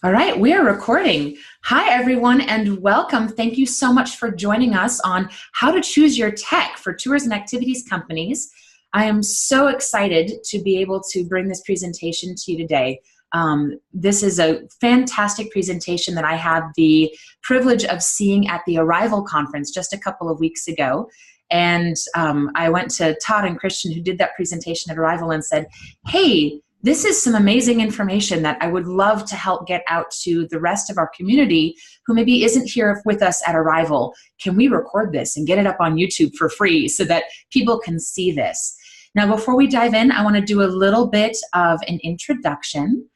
All right, we are recording. Hi, everyone, and welcome. Thank you so much for joining us on how to choose your tech for tours and activities companies. I am so excited to be able to bring this presentation to you today. This is a fantastic presentation that I had the privilege of seeing at the Arrival conference just a couple of weeks ago. And I went to Todd and Christian, who did that presentation at Arrival, and said, hey, this is some amazing information that I would love to help get out to the rest of our community who maybe isn't here with us at Arrival. Can we record this and get it up on YouTube for free so that people can see this? Now, before we dive in, I want to do a little bit of an introduction.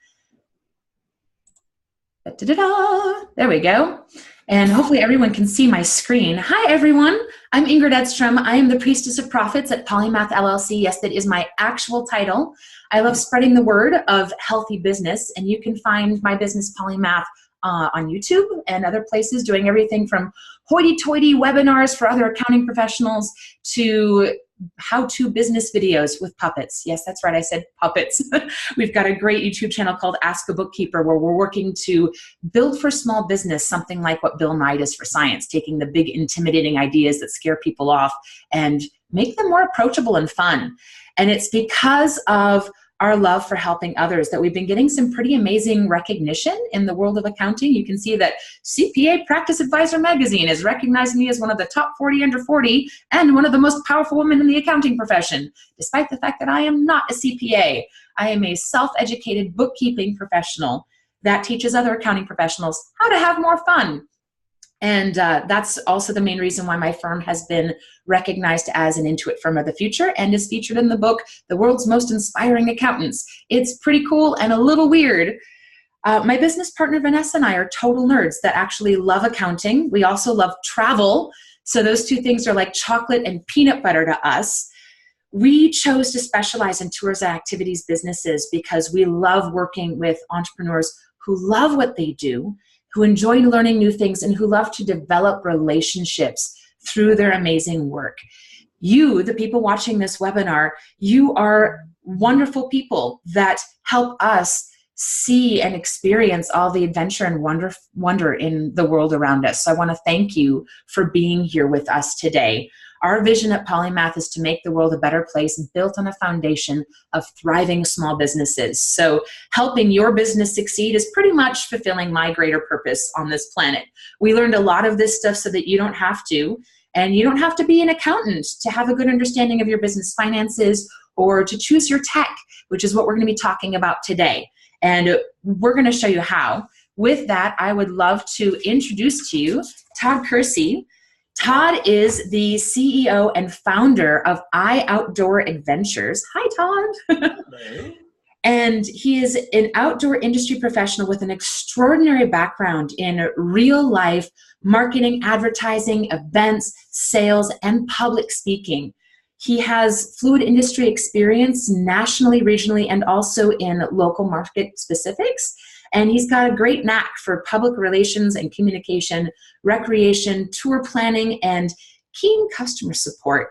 Da-da-da-da. There we go. And hopefully everyone can see my screen. Hi, everyone. I'm Ingrid Edstrom. I am the Priestess of Profits at Polymath LLC. Yes, that is my actual title. I love spreading the word of healthy business, and you can find my business Polymath on YouTube and other places, doing everything from hoity-toity webinars for other accounting professionals to how-to business videos with puppets. Yes, that's right, I said puppets. We've got a great YouTube channel called Ask a Bookkeeper, where we're working to build for small business something like what Bill Nye does for science, taking the big intimidating ideas that scare people off and make them more approachable and fun. And it's because of our love for helping others that we've been getting some pretty amazing recognition in the world of accounting. You can see that CPA Practice Advisor Magazine is recognizing me as one of the top 40 under 40 and one of the most powerful women in the accounting profession, despite the fact that I am not a CPA. I am a self-educated bookkeeping professional that teaches other accounting professionals how to have more fun. And that's also the main reason why my firm has been recognized as an Intuit Firm of the Future and is featured in the book, The World's Most Inspiring Accountants. It's pretty cool and a little weird. My business partner, Vanessa, and I are total nerds that actually love accounting. We also love travel. So those two things are like chocolate and peanut butter to us. We chose to specialize in tours and activities businesses because we love working with entrepreneurs who love what they do, who enjoy learning new things, and who love to develop relationships through their amazing work. You, the people watching this webinar, you are wonderful people that help us see and experience all the adventure and wonder in the world around us. So I want to thank you for being here with us today. Our vision at Polymath is to make the world a better place built on a foundation of thriving small businesses. So helping your business succeed is pretty much fulfilling my greater purpose on this planet. We learned a lot of this stuff so that you don't have to, and you don't have to be an accountant to have a good understanding of your business finances or to choose your tech, which is what we're going to be talking about today. And we're going to show you how. With that, I would love to introduce to you Todd Kersey. Todd is the CEO and founder of iOutdoor Adventures. Hi, Todd. Hello. And he is an outdoor industry professional with an extraordinary background in real life marketing, advertising, events, sales, and public speaking. He has fluid industry experience nationally, regionally, and also in local market specifics. And he's got a great knack for public relations and communication, recreation, tour planning, and keen customer support.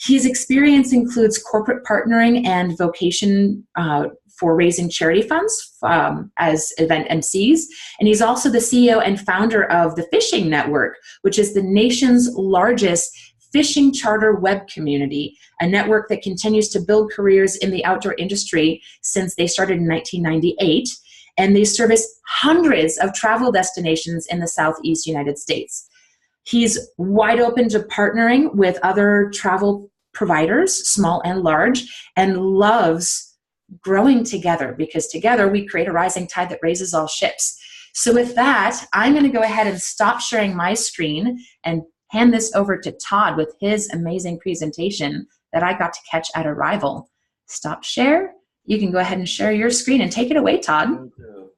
His experience includes corporate partnering and vocation for raising charity funds as event MCs. And he's also the CEO and founder of the Fishing Network, which is the nation's largest fishing charter web community, a network that continues to build careers in the outdoor industry since they started in 1998. And they service hundreds of travel destinations in the Southeast United States. He's wide open to partnering with other travel providers, small and large, and loves growing together because together we create a rising tide that raises all ships. So with that, I'm going to go ahead and stop sharing my screen and hand this over to Todd with his amazing presentation that I got to catch at Arrival. Stop share. You can go ahead and share your screen and take it away, Todd.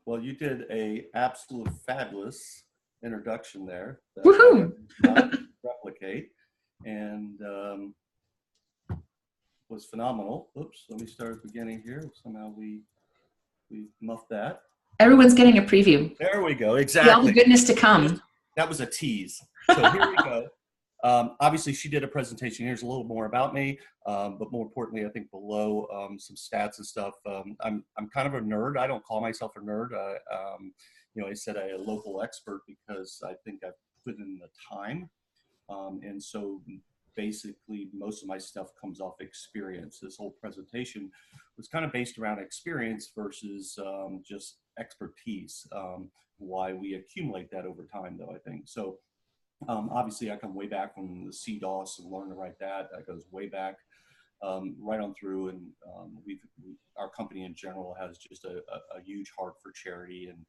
Well, you did a absolute fabulous introduction there. Woohoo! I cannot replicate, and was phenomenal. Oops, let me start at the beginning here. Somehow we muffed that. Everyone's getting a preview. There we go. Exactly. See all the goodness to come. That was a tease. So here we go. Obviously, she did a presentation. Here's a little more about me, but more importantly, I think below some stats and stuff. I'm kind of a nerd. I don't call myself a nerd. You know, I said I'm a local expert because I think I've put in the time, and so basically most of my stuff comes off experience. This whole presentation was kind of based around experience versus just expertise. Why we accumulate that over time, though, I think so. Obviously, I come way back from the CDOS and learn to write that. That goes way back, right on through. And our company in general has just a huge heart for charity, and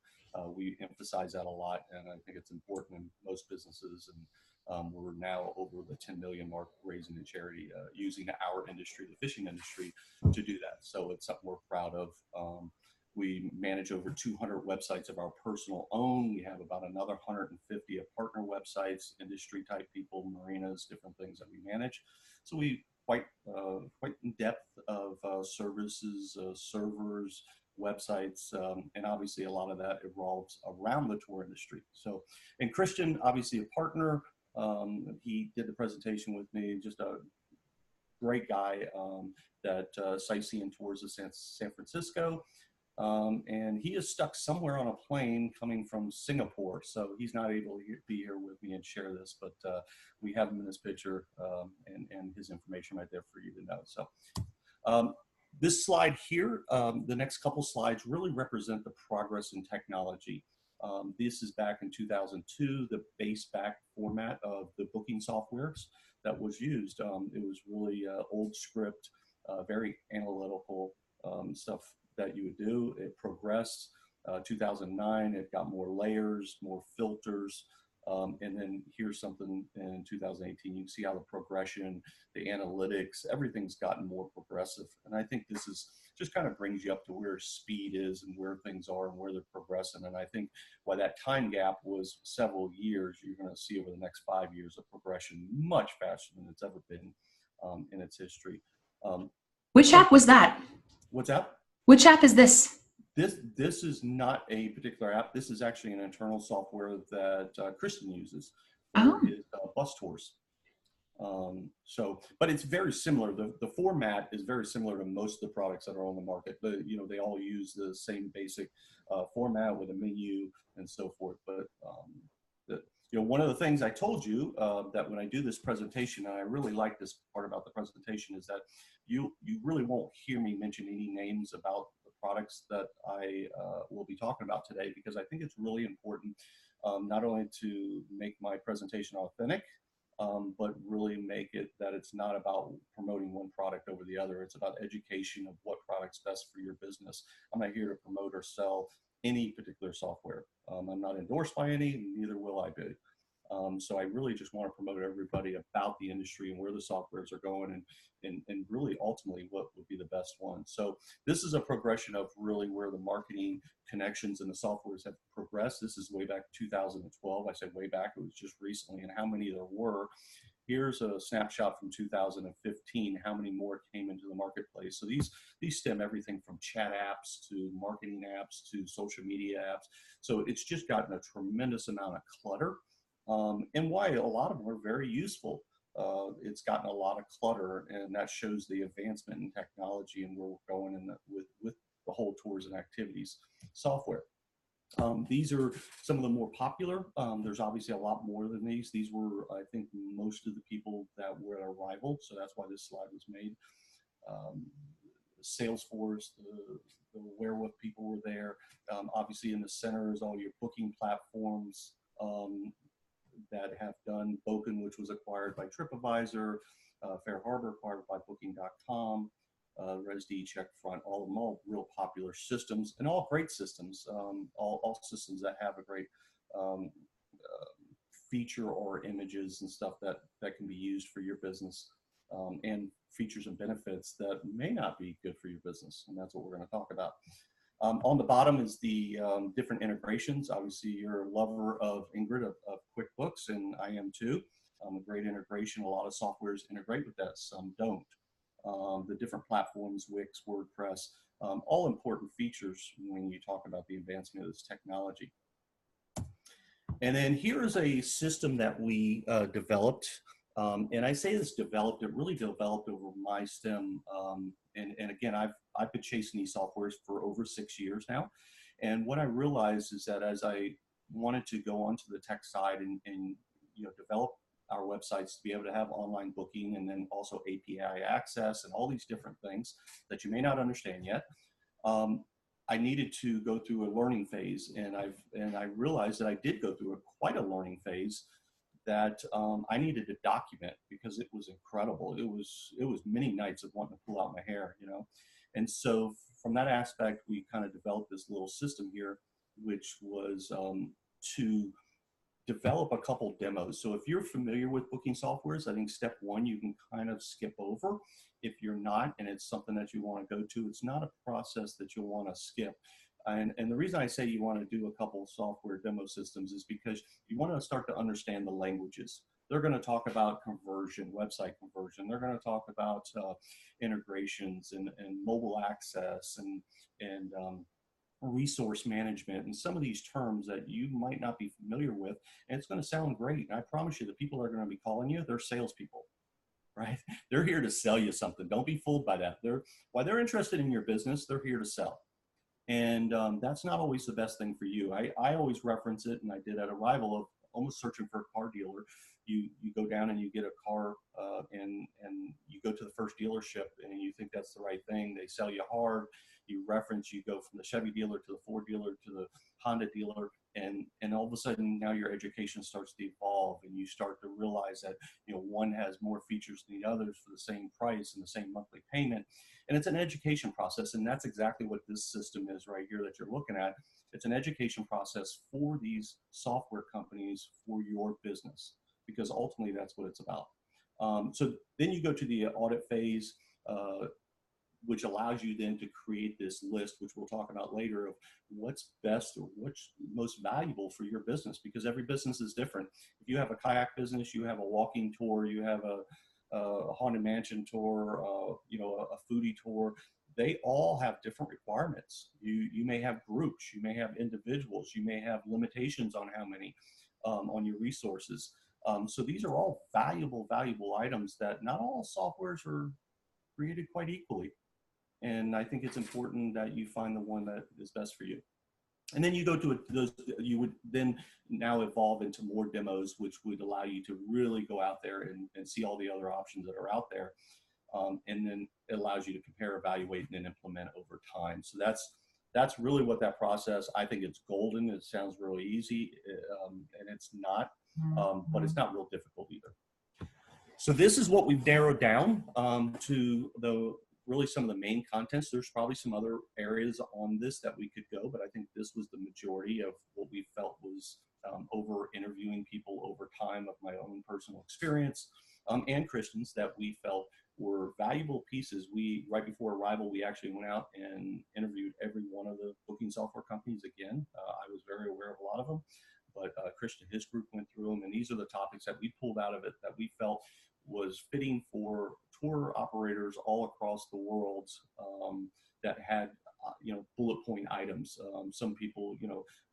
we emphasize that a lot. And I think it's important in most businesses. And we're now over the 10 million mark raising in charity using our industry, the fishing industry, to do that. So it's something we're proud of. We manage over 200 websites of our personal own. We have about another 150 of partner websites, industry type people, marinas, different things that we manage. So we quite in depth of services, servers, websites, and obviously a lot of that revolves around the tour industry. So, and Christian, obviously a partner, he did the presentation with me, just a great guy that sightseeing tours of San Francisco. And he is stuck somewhere on a plane coming from Singapore, so he's not able to be here with me and share this, but we have him in this picture and his information right there for you to know. So this slide here, the next couple slides really represent the progress in technology. This is back in 2002, the base back format of the booking softwares that was used. It was really old script, very analytical stuff that you would do. It progressed. 2009, it got more layers, more filters, and then here's something in 2018. You can see how the progression, the analytics, everything's gotten more progressive. And I think this is just kind of brings you up to where speed is and where things are and where they're progressing. And I think while that time gap was several years, you're going to see over the next 5 years of progression much faster than it's ever been in its history. Which app was that? What's that? Which app is this? This is not a particular app. This is actually an internal software that Kristen uses for his bus tours. But it's very similar. The format is very similar to most of the products that are on the market. You know, they all use the same basic format with a menu and so forth. But you know, one of the things I told you that when I do this presentation, and I really like this part about the presentation, is that you really won't hear me mention any names about the products that I will be talking about today, because I think it's really important not only to make my presentation authentic, but really make it that it's not about promoting one product over the other. It's about education of what product's best for your business. I'm not here to promote or sell any particular software. I'm not endorsed by any, neither will I be. So I really just want to promote everybody about the industry and where the softwares are going and really ultimately what would be the best one. So this is a progression of really where the marketing connections and the softwares have progressed. This is way back 2012. I said way back, it was just recently, and how many there were. Here's a snapshot from 2015, how many more came into the marketplace. So these stem everything from chat apps to marketing apps to social media apps. So it's just gotten a tremendous amount of clutter. And why a lot of them are very useful. It's gotten a lot of clutter, and that shows the advancement in technology and where we're going in with the whole tours and activities software. These are some of the more popular. There's obviously a lot more than these. These were, I think, most of the people that were at Arrival, so that's why this slide was made. Salesforce, the Werewolf people were there. Obviously in the center is all your booking platforms that have done Booking, which was acquired by TripAdvisor, Fair Harbor acquired by Booking.com, ResD, Checkfront, all of them, all real popular systems and all great systems, all systems that have a great feature or images and stuff that can be used for your business, and features and benefits that may not be good for your business. And that's what we're going to talk about. On the bottom is the different integrations. Obviously, you're a lover of Ingrid of QuickBooks, and I am too. A great integration. A lot of softwares integrate with that, some don't. The different platforms, Wix, WordPress, all important features when you talk about the advancement of this technology. And then here is a system that we developed And I say this developed, it really developed over my STEM. And again, I've been chasing these softwares for over 6 years now. And what I realized is that as I wanted to go onto the tech side and develop our websites to be able to have online booking and then also API access and all these different things that you may not understand yet, I needed to go through a learning phase. And I realized that I did go through quite a learning phase that I needed to document because it was incredible. It was many nights of wanting to pull out my hair, And so from that aspect, we kind of developed this little system here, which was to develop a couple demos. So if you're familiar with booking softwares, I think step one, you can kind of skip over. If you're not, and it's something that you want to go to, it's not a process that you'll want to skip. And the reason I say you want to do a couple of software demo systems is because you want to start to understand the languages. They're going to talk about conversion, website conversion. They're going to talk about integrations and mobile access and resource management and some of these terms that you might not be familiar with. And it's going to sound great. And I promise you, the people that are going to be calling you, they're salespeople, right? They're here to sell you something. Don't be fooled by that. While they're interested in your business, they're here to sell. And that's not always the best thing for you. I always reference it, and I did at Arrival, of almost searching for a car dealer. You go down and you get a car and you go to the first dealership and you think that's the right thing. They sell you hard. You go from the Chevy dealer to the Ford dealer to the Honda dealer, and all of a sudden now your education starts to evolve and you start to realize that one has more features than the others for the same price and the same monthly payment. And it's an education process, and that's exactly what this system is right here that you're looking at. It's an education process for these software companies for your business, because ultimately that's what it's about. So then you go to the audit phase, which allows you then to create this list, which we'll talk about later, of what's best or what's most valuable for your business, because every business is different. If you have a kayak business, you have a walking tour, you have a haunted mansion tour, a foodie tour, they all have different requirements. You may have groups, you may have individuals, you may have limitations on how many, on your resources. So these are all valuable items that not all softwares are created quite equally. And I think it's important that you find the one that is best for you. And then you go to those, you would then now evolve into more demos, which would allow you to really go out there and see all the other options that are out there. And then it allows you to compare, evaluate, and then implement over time. So that's really what that process, I think it's golden. It sounds really easy, and it's not, but it's not real difficult either. So this is what we've narrowed down to really some of the main contents. There's probably some other areas on this that we could go, but I think this was the majority of what we felt was over interviewing people over time of my own personal experience and Christian's that we felt were valuable pieces. Right before Arrival, we actually went out and interviewed every one of the booking software companies again. I was very aware of a lot of them, but Christian, his group went through them, and these are the topics that we pulled out of it that we felt was fitting for tour operators all across the world that had bullet point items. Some people,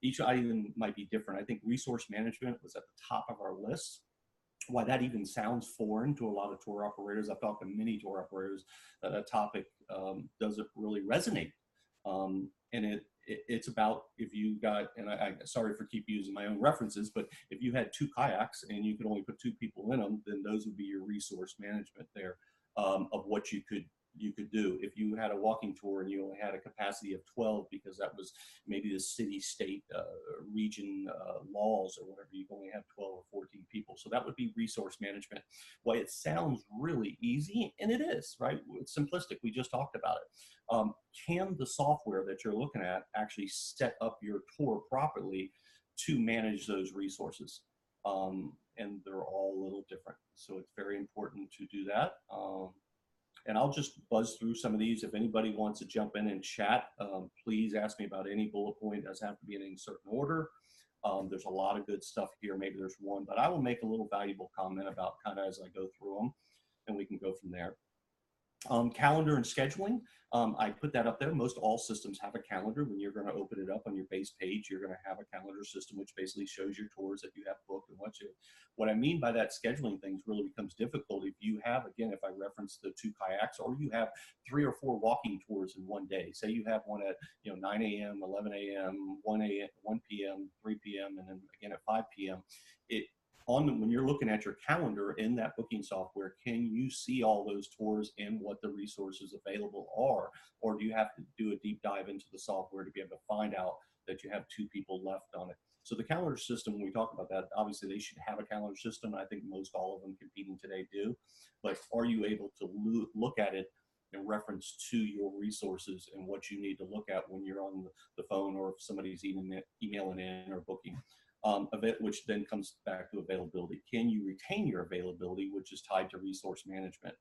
each item might be different. I think resource management was at the top of our list. Why that even sounds foreign to a lot of tour operators. I've talked to many tour operators that topic doesn't really resonate. And it's about, if you got, and I sorry for keep using my own references, but if you had 2 kayaks and you could only put 2 people in them, then those would be your resource management there of what you could do. If you had a walking tour and you only had a capacity of 12 because that was maybe the city, state, region laws or whatever, you only have 12 or 14 people. So that would be resource management. Well, it sounds really easy, and it is, right? It's simplistic. We just talked about it. Can the software that you're looking at actually set up your tour properly to manage those resources? And they're all a little different. So it's very important to do that. And I'll just buzz through some of these. If anybody wants to jump in and chat, please ask me about any bullet point. It doesn't have to be in any certain order. There's a lot of good stuff here. Maybe there's one, but I will make a little valuable comment about kind of as I go through them, and we can go from there. Calendar and scheduling, I put that up there. Most all systems have a calendar. When you're going to open it up on your base page, you're going to have a calendar system, which basically shows your tours that you have booked and what you. What I mean by that, scheduling things really becomes difficult if you have, again, if I reference the 2 kayaks, or you have 3 or 4 walking tours in one day. Say you have one at 9 a.m., 11 a.m., 1 a.m., 1 p.m., 3 p.m., and then again at 5 p.m. When you're looking at your calendar in that booking software, can you see all those tours and what the resources available are? Or do you have to do a deep dive into the software to be able to find out that you have 2 people left on it? So the calendar system, when we talk about that, obviously they should have a calendar system. I think most all of them competing today do. But are you able to look at it in reference to your resources and what you need to look at when you're on the phone, or if somebody's emailing in or booking? Which then comes back to availability. Can you retain your availability, which is tied to resource management?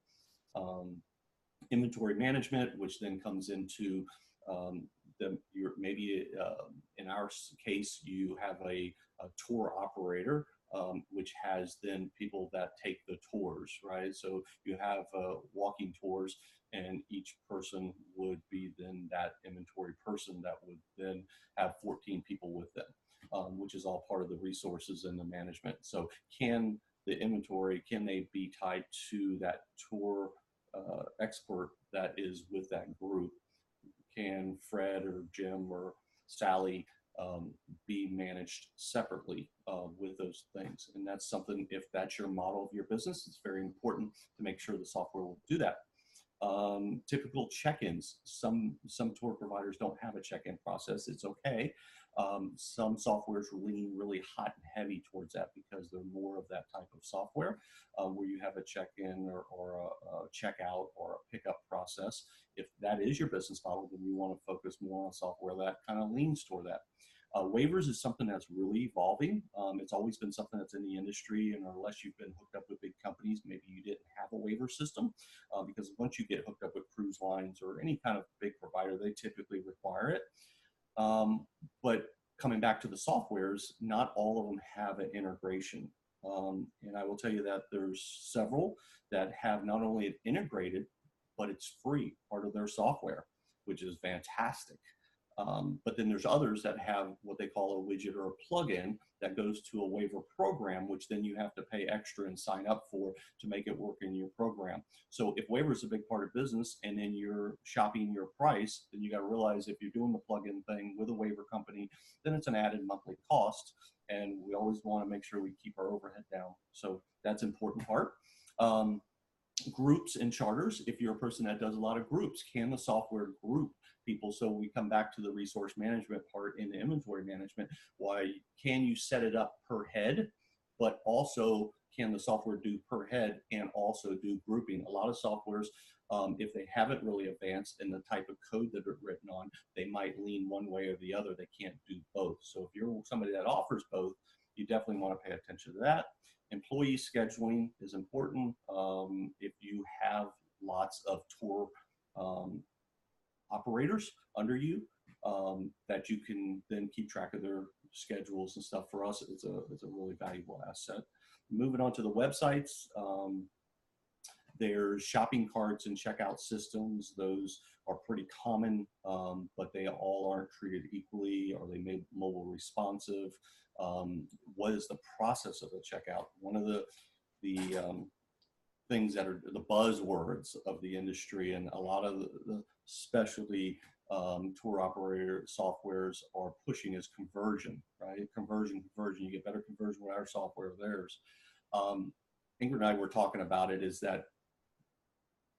Inventory management, which then comes into maybe in our case, you have a tour operator, which has then people that take the tours, right? So you have walking tours, and each person would be then that inventory person that would then have 14 people with them. Which is all part of the resources and the management. So can the inventory, can they be tied to that tour expert that is with that group? Can Fred or Jim or Sally be managed separately with those things? And that's something, if that's your model of your business, it's very important to make sure the software will do that. Typical check-ins. Some tour providers don't have a check-in process. It's okay. Some softwares lean really hot and heavy towards that because they're more of that type of software where you have a check-in or a check-out or a pickup process. If that is your business model, then you want to focus more on software that kind of leans toward that. Waivers is something that's really evolving. It's always been something that's in the industry, and unless you've been hooked up with big companies, maybe you didn't have a waiver system, because once you get hooked up with cruise lines or any kind of big provider, they typically require it. But coming back to the softwares, not all of them have an integration. And I will tell you that there's several that have not only it integrated, but it's free, part of their software, which is fantastic. But then there's others that have what they call a widget or a plugin that goes to a waiver program, which then you have to pay extra and sign up for to make it work in your program. So if waiver is a big part of business and then you're shopping your price, then you got to realize if you're doing the plugin thing with a waiver company, then it's an added monthly cost. And we always want to make sure we keep our overhead down. So that's an important part. Groups and charters. If you're a person that does a lot of groups, can the software group people? So we come back to the resource management part in the inventory management. Why can you set it up per head, but also can the software do per head and also do grouping? A lot of softwares, if they haven't really advanced in the type of code that they're written on, they might lean one way or the other. They can't do both. So if you're somebody that offers both, you definitely want to pay attention to that. Employee scheduling is important. If you have lots of tour operators under you, that you can then keep track of their schedules and stuff. For us, it's a really valuable asset. Moving on to the websites, there's shopping carts and checkout systems. Those are pretty common, but they all aren't treated equally. Are they made mobile responsive? What is the process of a checkout? One of the things that are the buzzwords of the industry, and a lot of the specialty tour operator softwares are pushing, is conversion, right? Conversion. You get better conversion with our software or theirs. Ingrid and I were talking about it, is that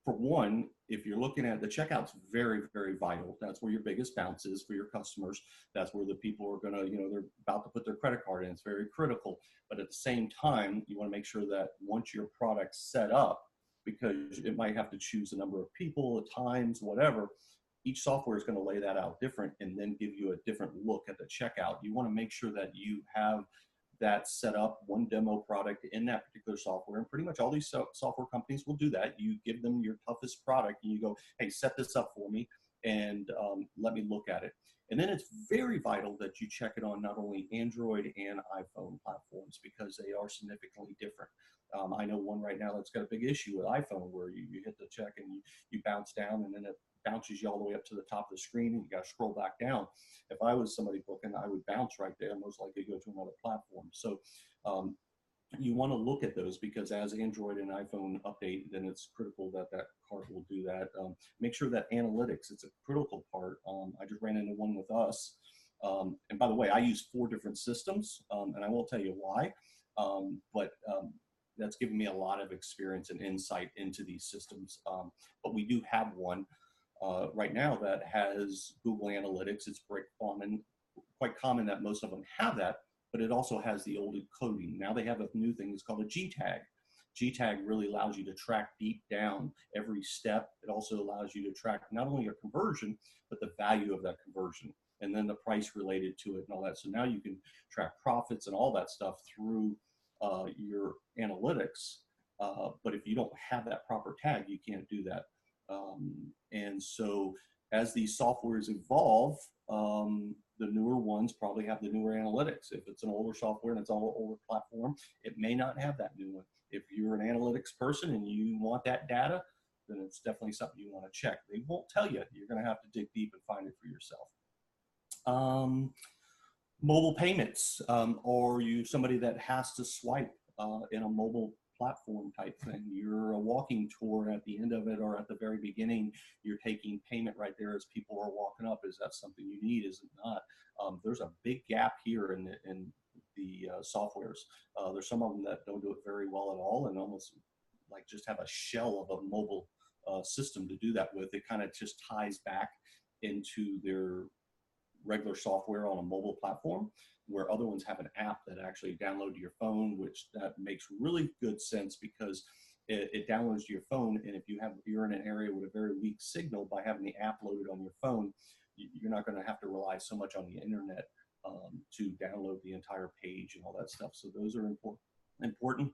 for one, if you're looking at the checkout's very, very vital. That's where your biggest bounce is for your customers. That's where the people are going to, they're about to put their credit card in. It's very critical. But at the same time, you want to make sure that once your product's set up, because it might have to choose a number of people, at times, whatever, each software is going to lay that out different and then give you a different look at the checkout. You want to make sure that you have that set up, one demo product in that particular software. And pretty much all these software companies will do that. You give them your toughest product and you go, hey, set this up for me and let me look at it. And then it's very vital that you check it on not only Android and iPhone platforms because they are significantly different. I know one right now that's got a big issue with iPhone where you hit the check and you bounce down and then it bounces you all the way up to the top of the screen and you got to scroll back down. If I was somebody booking, I would bounce right there, most likely go to another platform. So you want to look at those because as Android and iPhone update, then it's critical that that card will do that. Make sure that analytics, it's a critical part. I just ran into one with us. And by the way, I use 4 different systems and I won't tell you why, but that's given me a lot of experience and insight into these systems. But we do have one right now that has Google Analytics. It's quite common that most of them have that, but it also has the old encoding. Now they have a new thing, it's called a G-tag. G-tag really allows you to track deep down every step. It also allows you to track not only your conversion, but the value of that conversion and then the price related to it and all that. So now you can track profits and all that stuff through your analytics. But if you don't have that proper tag, you can't do that. And so as these softwares evolve, the newer ones probably have the newer analytics. If it's an older software and it's on an older platform, it may not have that new one. If you're an analytics person and you want that data, then it's definitely something you want to check. They won't tell you. You're going to have to dig deep and find it for yourself. Mobile payments, or you somebody that has to swipe in a mobile platform type thing. You're a walking tour at the end of it or at the very beginning, you're taking payment right there as people are walking up. Is that something you need? Is it not? There's a big gap here in the softwares. There's some of them that don't do it very well at all and almost like just have a shell of a mobile system to do that with. It kind of just ties back into their regular software on a mobile platform, where other ones have an app that actually download to your phone, which that makes really good sense because it downloads to your phone. And if you're in an area with a very weak signal, by having the app loaded on your phone, you're not going to have to rely so much on the internet to download the entire page and all that stuff. So those are important.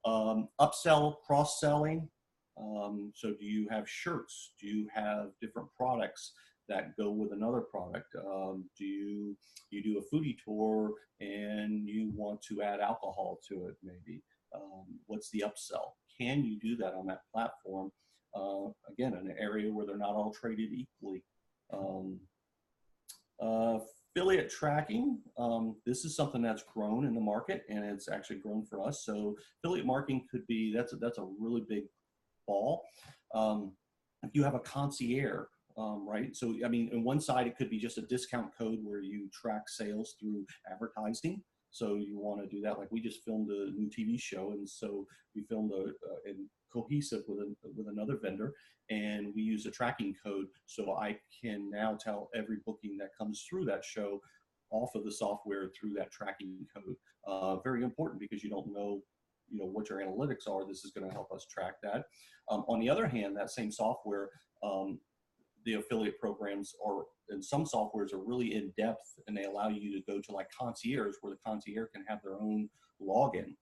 Upsell, cross-selling. So do you have shirts? Do you have different products that go with another product? Do you do a foodie tour and you want to add alcohol to it maybe? What's the upsell? Can you do that on that platform? Again, in an area where they're not all traded equally. Affiliate tracking, this is something that's grown in the market and it's actually grown for us. So affiliate marketing could be, that's a really big ball. If you have a concierge, right? So, I mean, on one side, it could be just a discount code where you track sales through advertising. So you want to do that. Like we just filmed a new TV show. And so we filmed in cohesive with another vendor and we use a tracking code. So I can now tell every booking that comes through that show off of the software through that tracking code. Very important because you don't know what your analytics are. This is going to help us track that. On the other hand, that same software, the affiliate programs and some softwares are really in depth and they allow you to go to like concierge where the concierge can have their own login,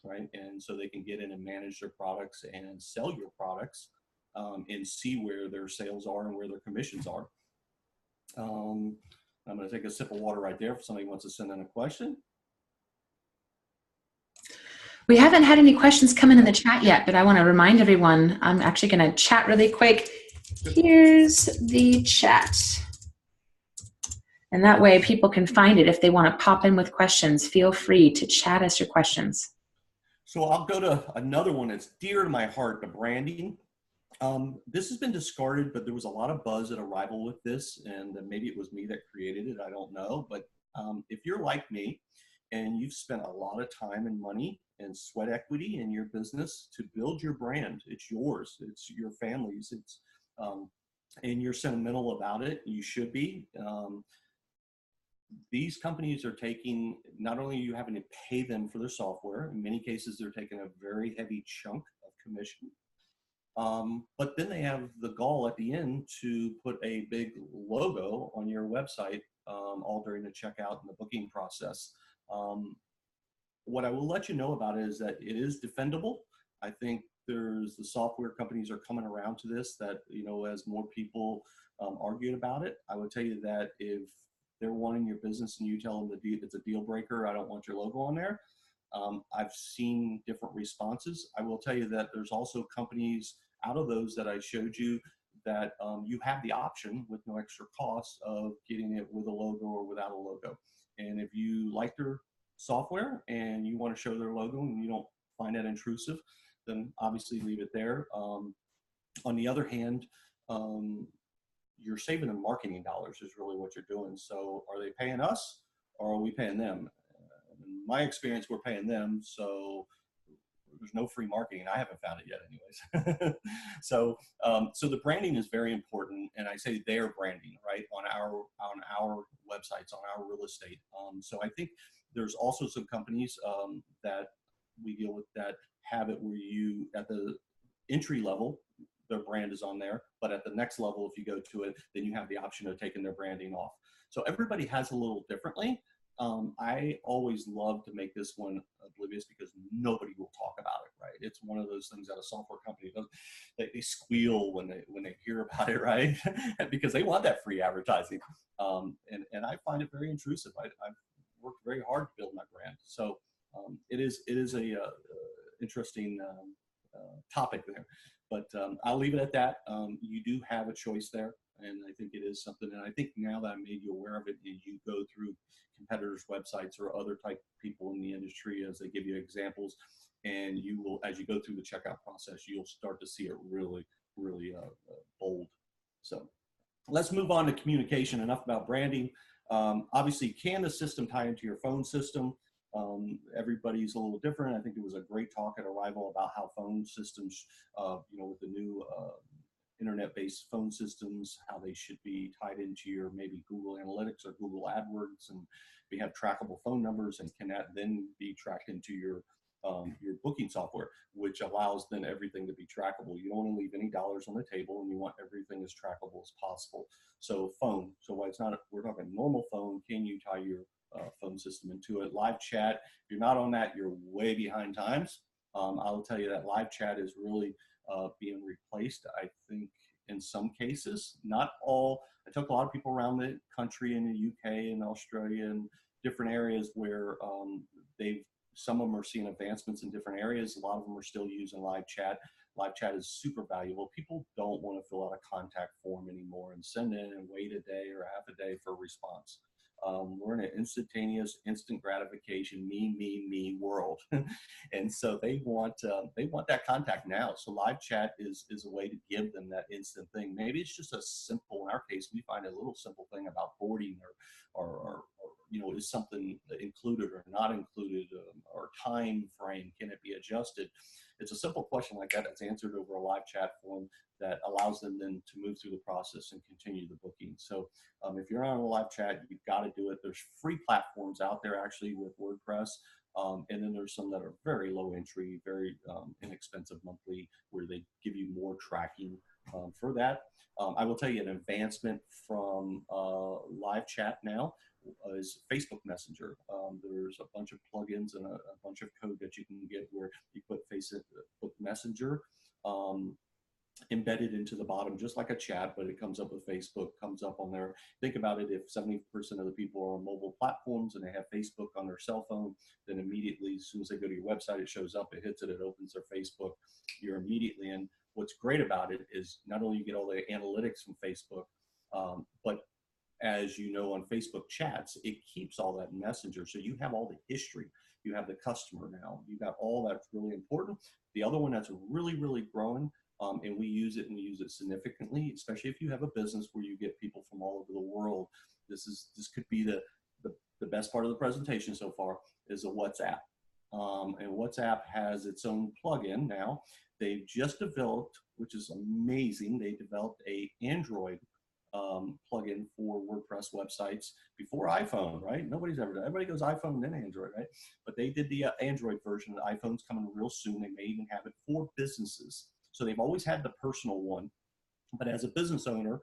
right? And so they can get in and manage their products and sell your products and see where their sales are and where their commissions are. I'm going to take a sip of water right there if somebody wants to send in a question. We haven't had any questions come in the chat yet, but I want to remind everyone, I'm actually going to chat really quick. Here's the chat. And that way people can find it if they want to pop in with questions. Feel free to chat us your questions. So I'll go to another one that's dear to my heart, the branding. This has been discarded, but there was a lot of buzz at Arrival with this, and maybe it was me that created it, I don't know. But if you're like me and you've spent a lot of time and money and sweat equity in your business to build your brand, it's yours, it's your family's, it's and you're sentimental about it, you should be. These companies are taking, not only are you having to pay them for their software, in many cases they're taking a very heavy chunk of commission, but then they have the gall at the end to put a big logo on your website all during the checkout and the booking process. What I will let you know about it is that it is defendable. I think the software companies are coming around to this, that, as more people argued about it. I would tell you that if they're wanting your business and you tell them it's a deal breaker, I don't want your logo on there. I've seen different responses. I will tell you that there's also companies out of those that I showed you that you have the option with no extra cost of getting it with a logo or without a logo. And if you like their software and you want to show their logo and you don't find that intrusive, then obviously leave it there. On the other hand, you're saving them marketing dollars is really what you're doing. So are they paying us or are we paying them? In my experience, we're paying them. So there's no free marketing. I haven't found it yet anyways. So the branding is very important. And I say their branding, right? On our websites, on our real estate. So I think there's also some companies that we deal with that have it where you, at the entry level, their brand is on there, but at the next level, if you go to it, then you have the option of taking their branding off. So everybody has a little differently. I always love to make this one oblivious because nobody will talk about it, right? It's one of those things that a software company does. They squeal when they hear about it, right? Because they want that free advertising. And I find it very intrusive. I've worked very hard to build my brand. So it is a interesting topic there. But I'll leave it at that. You do have a choice there, and I think it is something. And I think now that I made you aware of it, you go through competitors' websites or other type people in the industry as they give you examples, and you will, as you go through the checkout process, you'll start to see it really, really bold. So let's move on to communication. Enough about branding. Obviously, can the system tie into your phone system? Everybody's a little different. I think it was a great talk at Arrival about how phone systems, with the new internet-based phone systems, how they should be tied into your maybe Google Analytics or Google AdWords, and we have trackable phone numbers, and can that then be tracked into your booking software, which allows then everything to be trackable. You don't want to leave any dollars on the table, and you want everything as trackable as possible. So phone. So why it's not, we're talking normal phone. Can you tie your phone system into it? Live chat, if you're not on that, you're way behind times. I'll tell you that live chat is really being replaced, I think, in some cases. Not all. I took a lot of people around the country in the UK and Australia and different areas where some of them are seeing advancements in different areas. A lot of them are still using live chat. Live chat is super valuable. People don't want to fill out a contact form anymore and send in and wait a day or half a day for a response. We're in an instantaneous, instant gratification, me world, and so they want that contact now. So live chat is a way to give them that instant thing. Maybe it's just a simple. In our case, we find a little simple thing about boarding, or is something included or not included, or time frame, can it be adjusted? It's a simple question like that that's answered over a live chat form that allows them then to move through the process and continue the booking. So if you're on a live chat, you've got to do it. There's free platforms out there actually with WordPress. And then there's some that are very low entry, very inexpensive monthly, where they give you more tracking for that. I will tell you an advancement from live chat now is Facebook Messenger. There's a bunch of plugins and a bunch of code that you can get where you put Facebook Messenger embedded into the bottom, just like a chat, but it comes up with Facebook, comes up on there. Think about it, if 70% of the people are on mobile platforms and they have Facebook on their cell phone, then immediately, as soon as they go to your website, it shows up, it hits it, it opens their Facebook, you're immediately in. What's great about it is not only you get all the analytics from Facebook, but as you know, on Facebook chats, it keeps all that in Messenger. So you have all the history. You have the customer now. You got all that's really important. The other one that's really, really growing, and we use it significantly, especially if you have a business where you get people from all over the world. This could be the best part of the presentation so far, is a WhatsApp. And WhatsApp has its own plugin now. They've just developed, which is amazing, they developed a Android plugin for WordPress websites before iPhone, right? Nobody's ever done. Everybody goes iPhone and then Android, right? But they did the Android version. The iPhone's coming real soon. They may even have it for businesses. So they've always had the personal one, but as a business owner,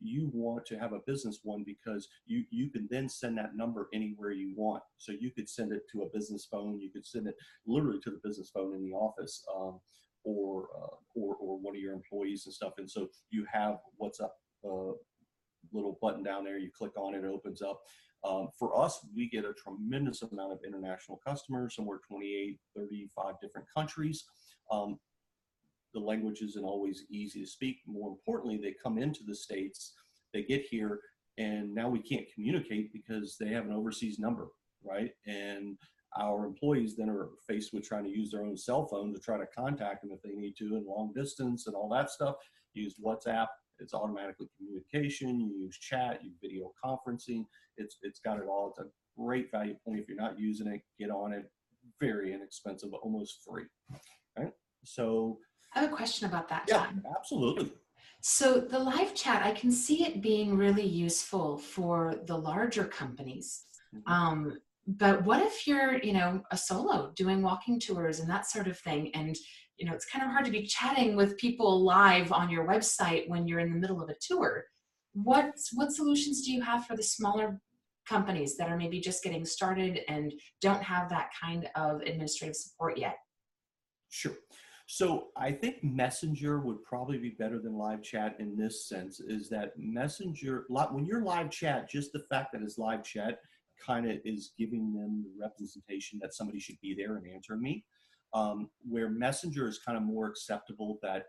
you want to have a business one because you can then send that number anywhere you want. So you could send it to a business phone. You could send it literally to the business phone in the office, or one of your employees and stuff. And so you have WhatsApp little button down there. You click on it, it opens up. For us, we get a tremendous amount of international customers, somewhere 28, 35 different countries. The language isn't always easy to speak. More importantly, they come into the States, they get here, and now we can't communicate because they have an overseas number, right? And our employees then are faced with trying to use their own cell phone to try to contact them if they need to, in long distance and all that stuff. Use WhatsApp, it's automatically communication. You use chat, you video conferencing. It's got it all. It's a great value point. If you're not using it, get on it. Very inexpensive, almost free, right? So I have a question about that, yeah, John. absolutely. So the live chat, I can see it being really useful for the larger companies. But what if you're, a solo doing walking tours and that sort of thing? And, it's kind of hard to be chatting with people live on your website when you're in the middle of a tour. What solutions do you have for the smaller companies that are maybe just getting started and don't have that kind of administrative support yet? Sure. So I think Messenger would probably be better than live chat in this sense, is that Messenger, when you're live chat, just the fact that it's live chat kind of is giving them the representation that somebody should be there and answering me. Where Messenger is kind of more acceptable that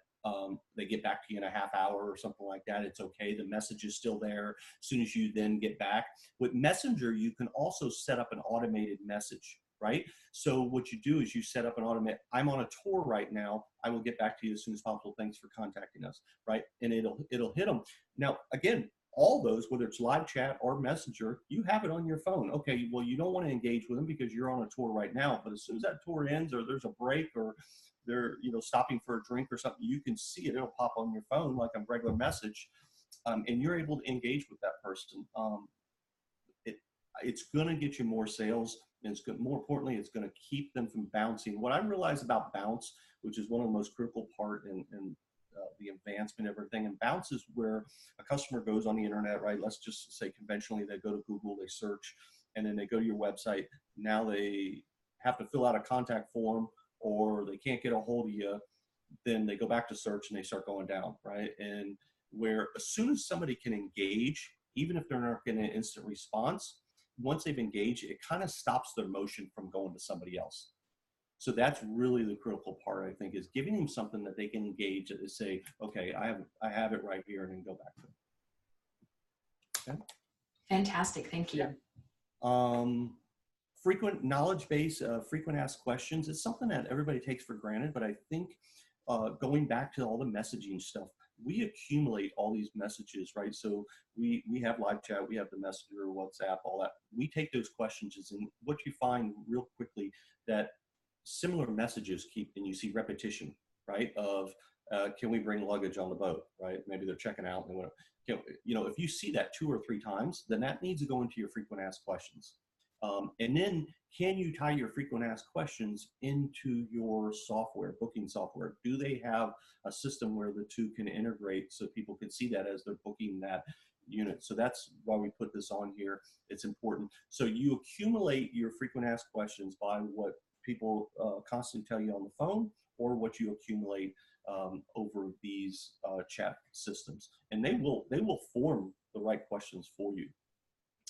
they get back to you in a half hour or something like that. It's okay. The message is still there as soon as you then get back. With Messenger, you can also set up an automated message, right? So what you do is you set up an automated, I'm on a tour right now. I will get back to you as soon as possible. Thanks for contacting us, right? And it'll hit them. Now, again, all those, whether it's live chat or Messenger, you have it on your phone. Okay, well, you don't want to engage with them because you're on a tour right now, but as soon as that tour ends or there's a break or they're stopping for a drink or something, you can see it. It'll pop on your phone like a regular message, and you're able to engage with that person. It's going to get you more sales, and it's good. More importantly, it's going to keep them from bouncing. What I realized about bounce, which is one of the most critical part in the advancement of everything, and bounce is where a customer goes on the internet, right? Let's just say conventionally they go to Google, they search, and then they go to your website. Now they have to fill out a contact form, or they can't get a hold of you. Then they go back to search and they start going down, right? And where as soon as somebody can engage, even if they're not getting an instant response, once they've engaged, it kind of stops their motion from going to somebody else. So that's really the critical part, I think, is giving them something that they can engage and say, okay, I have it right here, and then go back to it. Okay? Fantastic, thank you. Yeah. Frequent knowledge base, frequent asked questions is something that everybody takes for granted, but I think going back to all the messaging stuff, we accumulate all these messages, right? So we have live chat, we have the Messenger, WhatsApp, all that. We take those questions, and what you find real quickly that similar messages keep, and you see repetition, right? Of can we bring luggage on the boat, right? Maybe they're checking out and they want to, if you see that 2 or 3 times, then that needs to go into your frequent asked questions. And then can you tie your frequent asked questions into your software, booking software? Do they have a system where the two can integrate so people can see that as they're booking that unit? So that's why we put this on here. It's important. So you accumulate your frequent asked questions by what people constantly tell you on the phone, or what you accumulate over these chat systems, and they will form the right questions for you.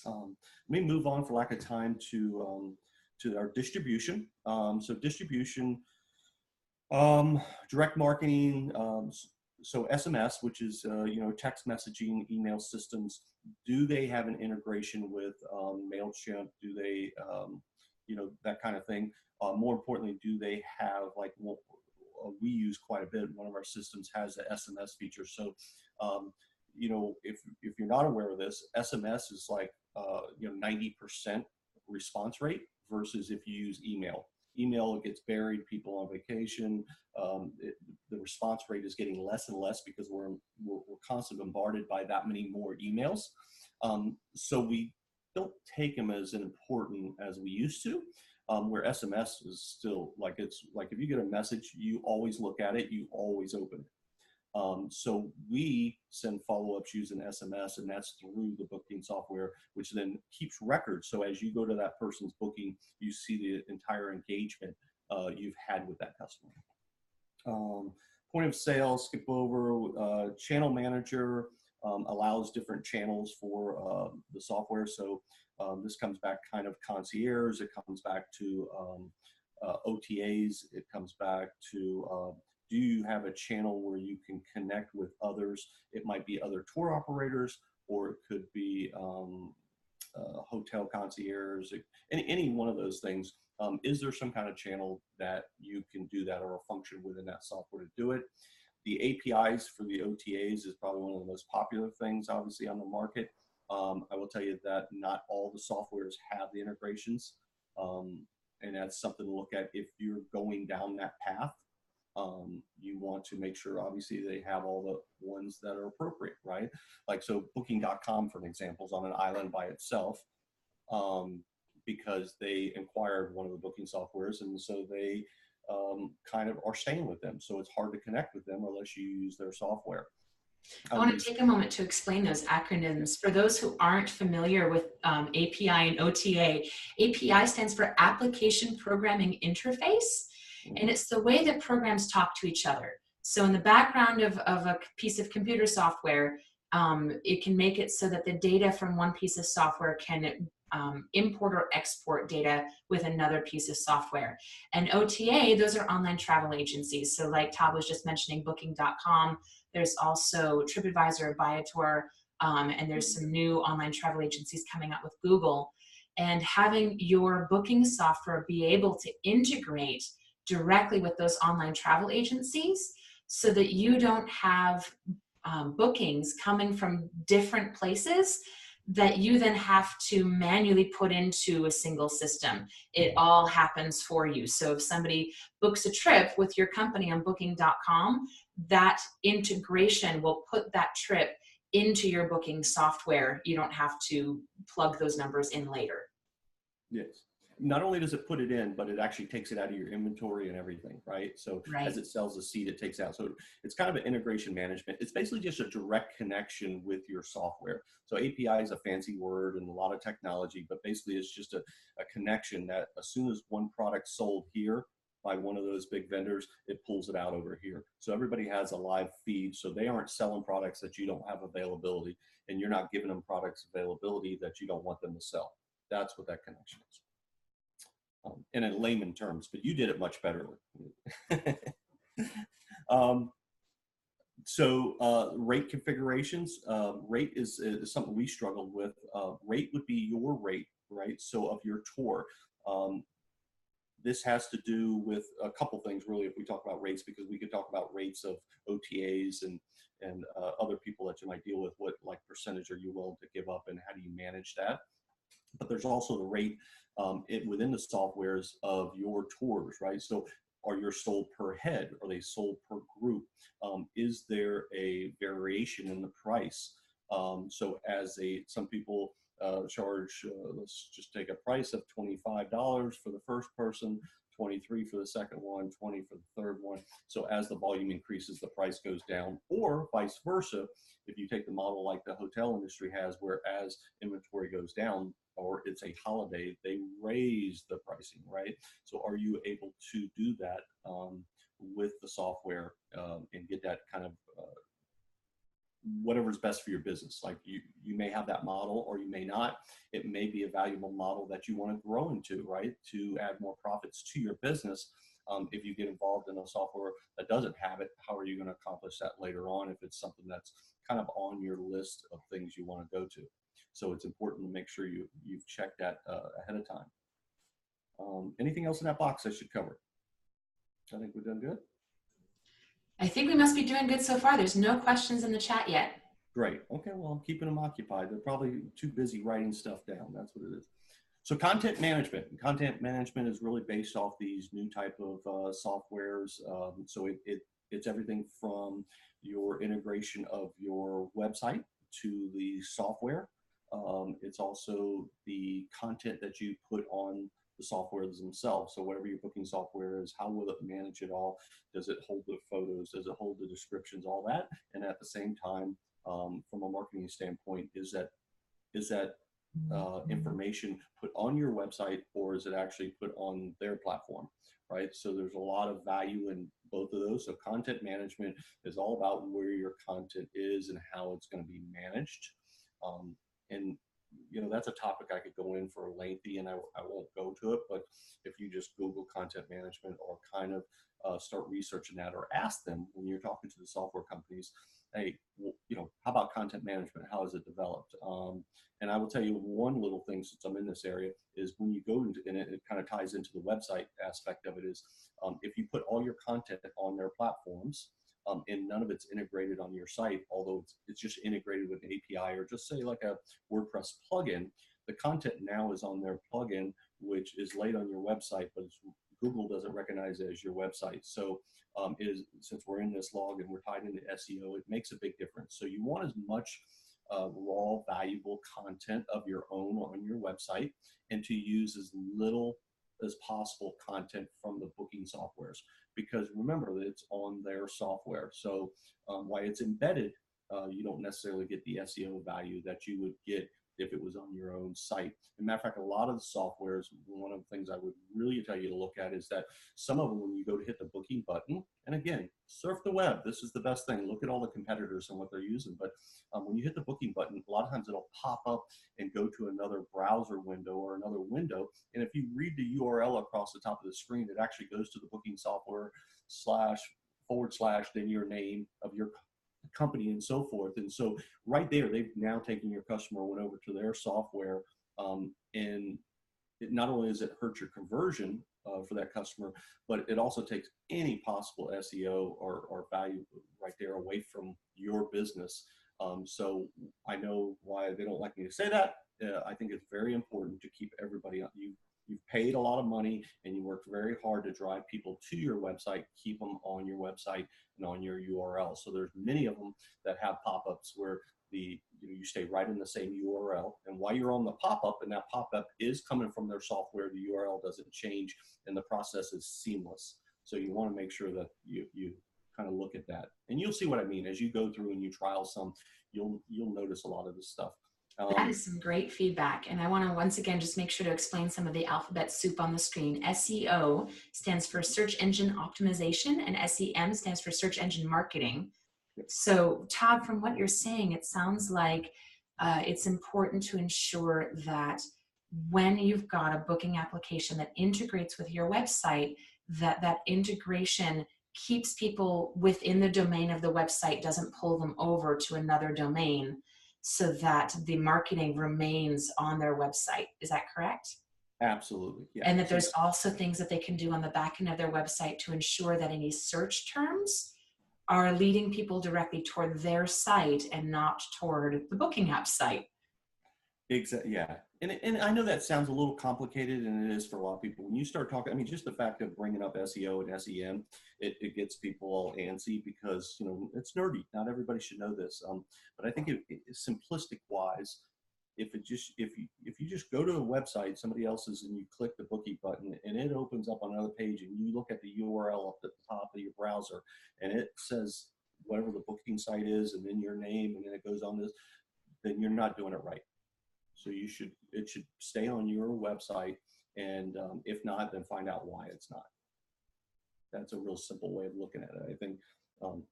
Let me move on for lack of time to our distribution. So distribution, direct marketing. So SMS, which is text messaging, email systems. Do they have an integration with Mailchimp? Do they that kind of thing? More importantly, do they have we use quite a bit. One of our systems has the SMS feature. So, if you're not aware of this, SMS is like 90% response rate versus if you use email. Email gets buried, people on vacation. The response rate is getting less and less because we're constantly bombarded by that many more emails. So we don't take them as important as we used to. Where SMS is still it's like if you get a message, you always look at it, you always open it. So we send follow-ups using SMS, and that's through the booking software, which then keeps records. So as you go to that person's booking, you see the entire engagement you've had with that customer. Point of sale, skip over, channel manager. allows different channels for the software. So this comes back kind of concierge, it comes back to OTAs, it comes back to do you have a channel where you can connect with others? It might be other tour operators, or it could be hotel concierge, any one of those things. Is there some kind of channel that you can do that, or a function within that software to do it? The APIs for the OTAs is probably one of the most popular things, obviously, on the market. I will tell you that not all the softwares have the integrations, and that's something to look at if you're going down that path. You want to make sure, obviously, they have all the ones that are appropriate, right? Like, so Booking.com, for an example, is on an island by itself, because they acquired one of the booking softwares, and so they kind of are staying with them. So it's hard to connect with them unless you use their software. I want to take a moment to explain those acronyms. For those who aren't familiar with API and OTA, API stands for Application Programming Interface, and it's the way that programs talk to each other. So in the background of a piece of computer software, it can make it so that the data from one piece of software can import or export data with another piece of software. And OTA, those are online travel agencies. So like Todd was just mentioning, Booking.com, there's also TripAdvisor, Viator, and there's some new online travel agencies coming out with Google. And having your booking software be able to integrate directly with those online travel agencies so that you don't have bookings coming from different places that you then have to manually put into a single system. It all happens for you. So if somebody books a trip with your company on Booking.com, that integration will put that trip into your booking software. You don't have to plug those numbers in later. Yes. Not only does it put it in, but it actually takes it out of your inventory and everything, right? So as it sells a seat, it takes out. So it's kind of an integration management. It's basically just a direct connection with your software. So API is a fancy word and a lot of technology, but basically it's just a connection that as soon as one product's sold here by one of those big vendors, it pulls it out over here. So everybody has a live feed. So they aren't selling products that you don't have availability, and you're not giving them products availability that you don't want them to sell. That's what that connection is. In layman terms, but you did it much better. Rate configurations. Rate is something we struggled with. Rate would be your rate, right? So of your tour. This has to do with a couple things, really, if we talk about rates, because we could talk about rates of OTAs and other people that you might deal with. What like percentage are you willing to give up, and how do you manage that? But there's also the rate within the softwares of your tours, right? So are you sold per head? Are they sold per group? Is there a variation in the price? So some people charge, let's just take a price of $25 for the first person, 23 for the second one, 20 for the third one. So as the volume increases, the price goes down, or vice versa. If you take the model like the hotel industry has, where as inventory goes down, or it's a holiday, they raise the pricing, right? So are you able to do that with the software and get that kind of whatever's best for your business? Like you may have that model, or you may not. It may be a valuable model that you want to grow into, right? To add more profits to your business. If you get involved in a software that doesn't have it, how are you going to accomplish that later on if it's something that's kind of on your list of things you want to go to? So it's important to make sure you've checked that ahead of time. Anything else in that box I should cover? I think we've done good. I think we must be doing good so far. There's no questions in the chat yet. Great. Okay, well, I'm keeping them occupied. They're probably too busy writing stuff down. That's what it is. So content management. Content management is really based off these new type of softwares. So it's everything from your integration of your website to the software. It's also the content that you put on the softwares themselves. So whatever your booking software is, how will it manage it all? Does it hold the photos? Does it hold the descriptions? All that. And at the same time, from a marketing standpoint, is that information put on your website, or is it actually put on their platform, right? So there's a lot of value in both of those. So content management is all about where your content is and how it's going to be managed. And that's a topic I could go in for lengthy, and I won't go to it. But if you just Google content management, or kind of start researching that, or ask them when you're talking to the software companies, hey, how about content management? How is it developed? And I will tell you one little thing, since I'm in this area, is when you go into, and it kind of ties into the website aspect of it, is if you put all your content on their platforms, and none of it's integrated on your site, although it's just integrated with an API, or just say like a WordPress plugin, the content now is on their plugin, which is laid on your website, but Google doesn't recognize it as your website. So since we're in this log and we're tied into SEO, it makes a big difference. So you want as much raw, valuable content of your own on your website, and to use as little as possible content from the booking softwares, because remember that it's on their software. So while it's embedded, you don't necessarily get the SEO value that you would get if it was on your own site. As a matter of fact, a lot of the softwares, one of the things I would really tell you to look at is that some of them, when you go to hit the booking button, and again, surf the web, this is the best thing, look at all the competitors and what they're using, but when you hit the booking button, a lot of times it'll pop up and go to another browser window or another window, and if you read the URL across the top of the screen, it actually goes to the booking software / then your name of your company and so forth. And so right there, they've now taken your customer, went over to their software, and it not only does it hurt your conversion for that customer, but it also takes any possible SEO or value right there away from your business. So I know why they don't like me to say that. I think it's very important to keep everybody on. You've paid a lot of money and you worked very hard to drive people to your website. Keep them on your website and on your URL. So there's many of them that have pop-ups where you stay right in the same URL, and while you're on the pop-up, and that pop-up is coming from their software, the URL doesn't change and the process is seamless. So you want to make sure that you kind of look at that, and you'll see what I mean as you go through and you trial some. You'll notice a lot of this stuff. That is some great feedback. And I want to once again just make sure to explain some of the alphabet soup on the screen. SEO stands for search engine optimization, and SEM stands for search engine marketing. So Todd, from what you're saying, it sounds like it's important to ensure that when you've got a booking application that integrates with your website, that integration keeps people within the domain of the website, doesn't pull them over to another domain, so that the marketing remains on their website. Is that correct? Absolutely. Yeah. And that there's also things that they can do on the back end of their website to ensure that any search terms are leading people directly toward their site and not toward the booking app site. Exactly. Yeah. And I know that sounds a little complicated, and it is for a lot of people. When you start talking, I mean, just the fact of bringing up SEO and SEM, it gets people all antsy because, it's nerdy. Not everybody should know this. But I think simplistic wise, if you just go to a website, somebody else's, and you click the booking button and it opens up on another page, and you look at the URL up at the top of your browser and it says whatever the booking site is and then your name, and then it goes on this, then you're not doing it right. So it should stay on your website, and if not, then find out why it's not. That's a real simple way of looking at it, I think.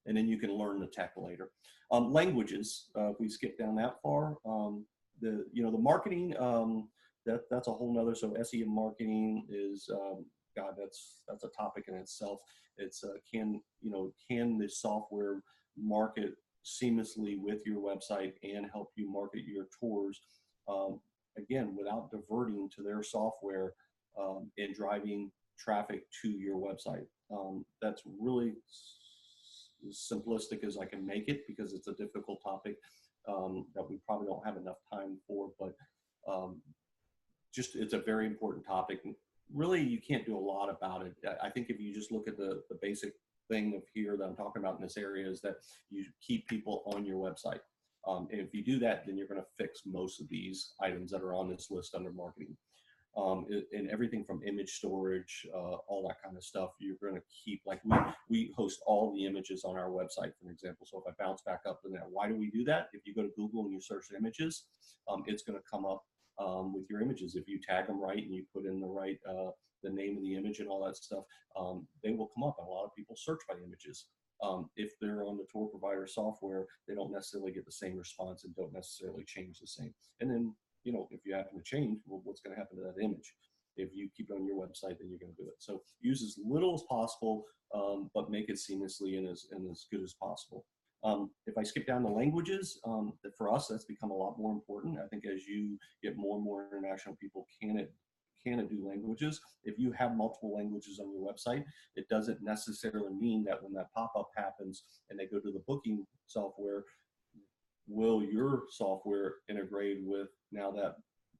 And then you can learn the tech later. Languages, if we skip down that far, the marketing, that's a whole nother. So SEM marketing is, God, that's a topic in itself. It's can the software market seamlessly with your website and help you market your tours, again, without diverting to their software and driving traffic to your website. That's really as simplistic as I can make it, because it's a difficult topic that we probably don't have enough time for, but it's a very important topic. Really, you can't do a lot about it. I think if you just look at the basic thing of here that I'm talking about in this area, is that you keep people on your website. And if you do that, then you're going to fix most of these items that are on this list under marketing. And everything from image storage, all that kind of stuff, you're going to keep. Like we host all the images on our website, for example. So if I bounce back up to that, why do we do that? If you go to Google and you search images, it's going to come up with your images. If you tag them right and you put in the right, the name of the image and all that stuff, they will come up. And a lot of people search by images. If they're on the tour provider software, they don't necessarily get the same response and don't necessarily change the same. And then, if you happen to change, well, what's going to happen to that image? If you keep it on your website, then you're going to do it. So use as little as possible, but make it seamlessly and as good as possible. If I skip down the languages, for us, that's become a lot more important. I think as you get more and more international people can do languages. If you have multiple languages on your website, it doesn't necessarily mean that when that pop-up happens and they go to the booking software, will your software integrate with now that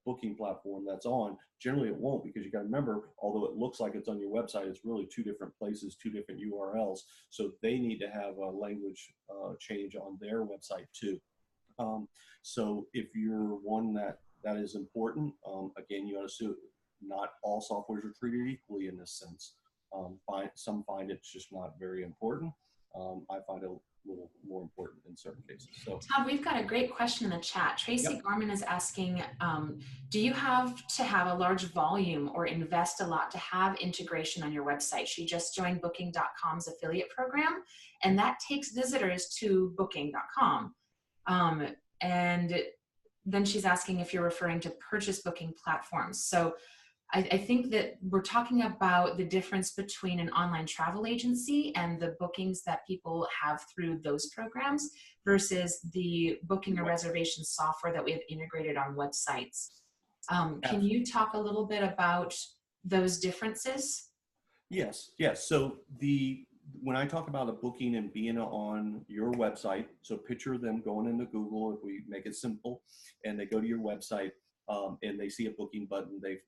booking platform that's on? Generally it won't, because you got to remember, although it looks like it's on your website, it's really two different places, two different URLs. So they need to have a language change on their website too. So if you're one that is important, again, you got to not all softwares are treated equally in this sense. Some find it's just not very important. I find it a little more important in certain cases. So, Todd, we've got a great question in the chat. Tracy Gorman is asking, do you have to have a large volume or invest a lot to have integration on your website? She just joined Booking.com's affiliate program, and that takes visitors to Booking.com. And then she's asking if you're referring to purchase booking platforms. So I think that we're talking about the difference between an online travel agency and the bookings that people have through those programs versus the booking or reservation software that we have integrated on websites. Can you talk a little bit about those differences? Yes. So when I talk about a booking and being on your website, so picture them going into Google, if we make it simple, and they go to your website and they see a booking button, they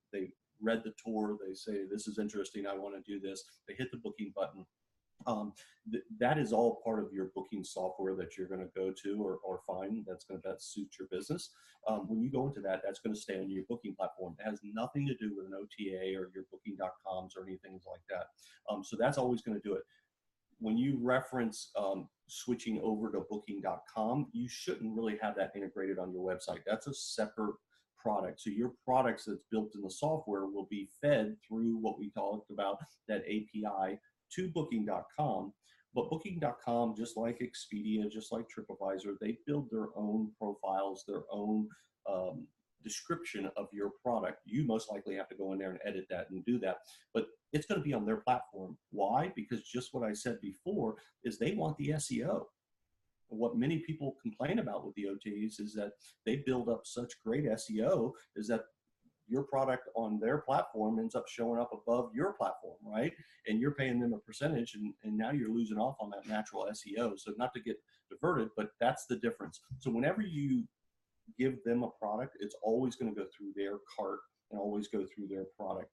read the tour, they say, this is interesting, I want to do this. They hit the booking button. That is all part of your booking software that you're going to go to or find that's going to best suit your business. When you go into that, that's going to stay on your booking platform. It has nothing to do with an OTA or your booking.coms or anything like that. So that's always going to do it. When you reference switching over to booking.com, you shouldn't really have that integrated on your website. That's a separate product. So your products that's built in the software will be fed through what we talked about, that API, to booking.com. But booking.com, just like Expedia, just like TripAdvisor, they build their own profiles, their own description of your product. You most likely have to go in there and edit that and do that, but it's going to be on their platform. Why? Because just what I said before is they want the SEO. What many people complain about with the OTAs is that they build up such great SEO is that your product on their platform ends up showing up above your platform, right? And you're paying them a percentage, and now you're losing off on that natural SEO. So not to get diverted, but that's the difference. So whenever you give them a product, it's always going to go through their cart and always go through their product.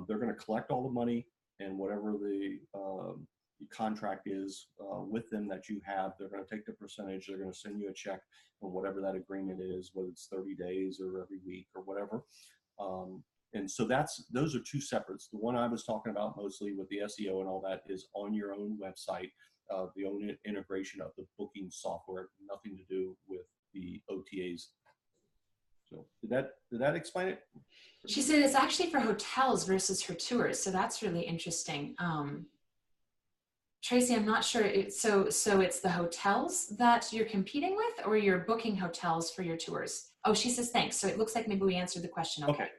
They're going to collect all the money, and whatever the contract is with them that you have, they're going to take the percentage, they're going to send you a check on whatever that agreement is, whether it's 30 days or every week or whatever. And so those are two separates. The one I was talking about mostly with the SEO and all that is on your own website, the own integration of the booking software, nothing to do with the OTAs. So did that explain it? She said it's actually for hotels versus her tours. So that's really interesting. Tracy, I'm not sure. So it's the hotels that you're competing with, or you're booking hotels for your tours? Oh, she says thanks. So it looks like maybe we answered the question. Okay.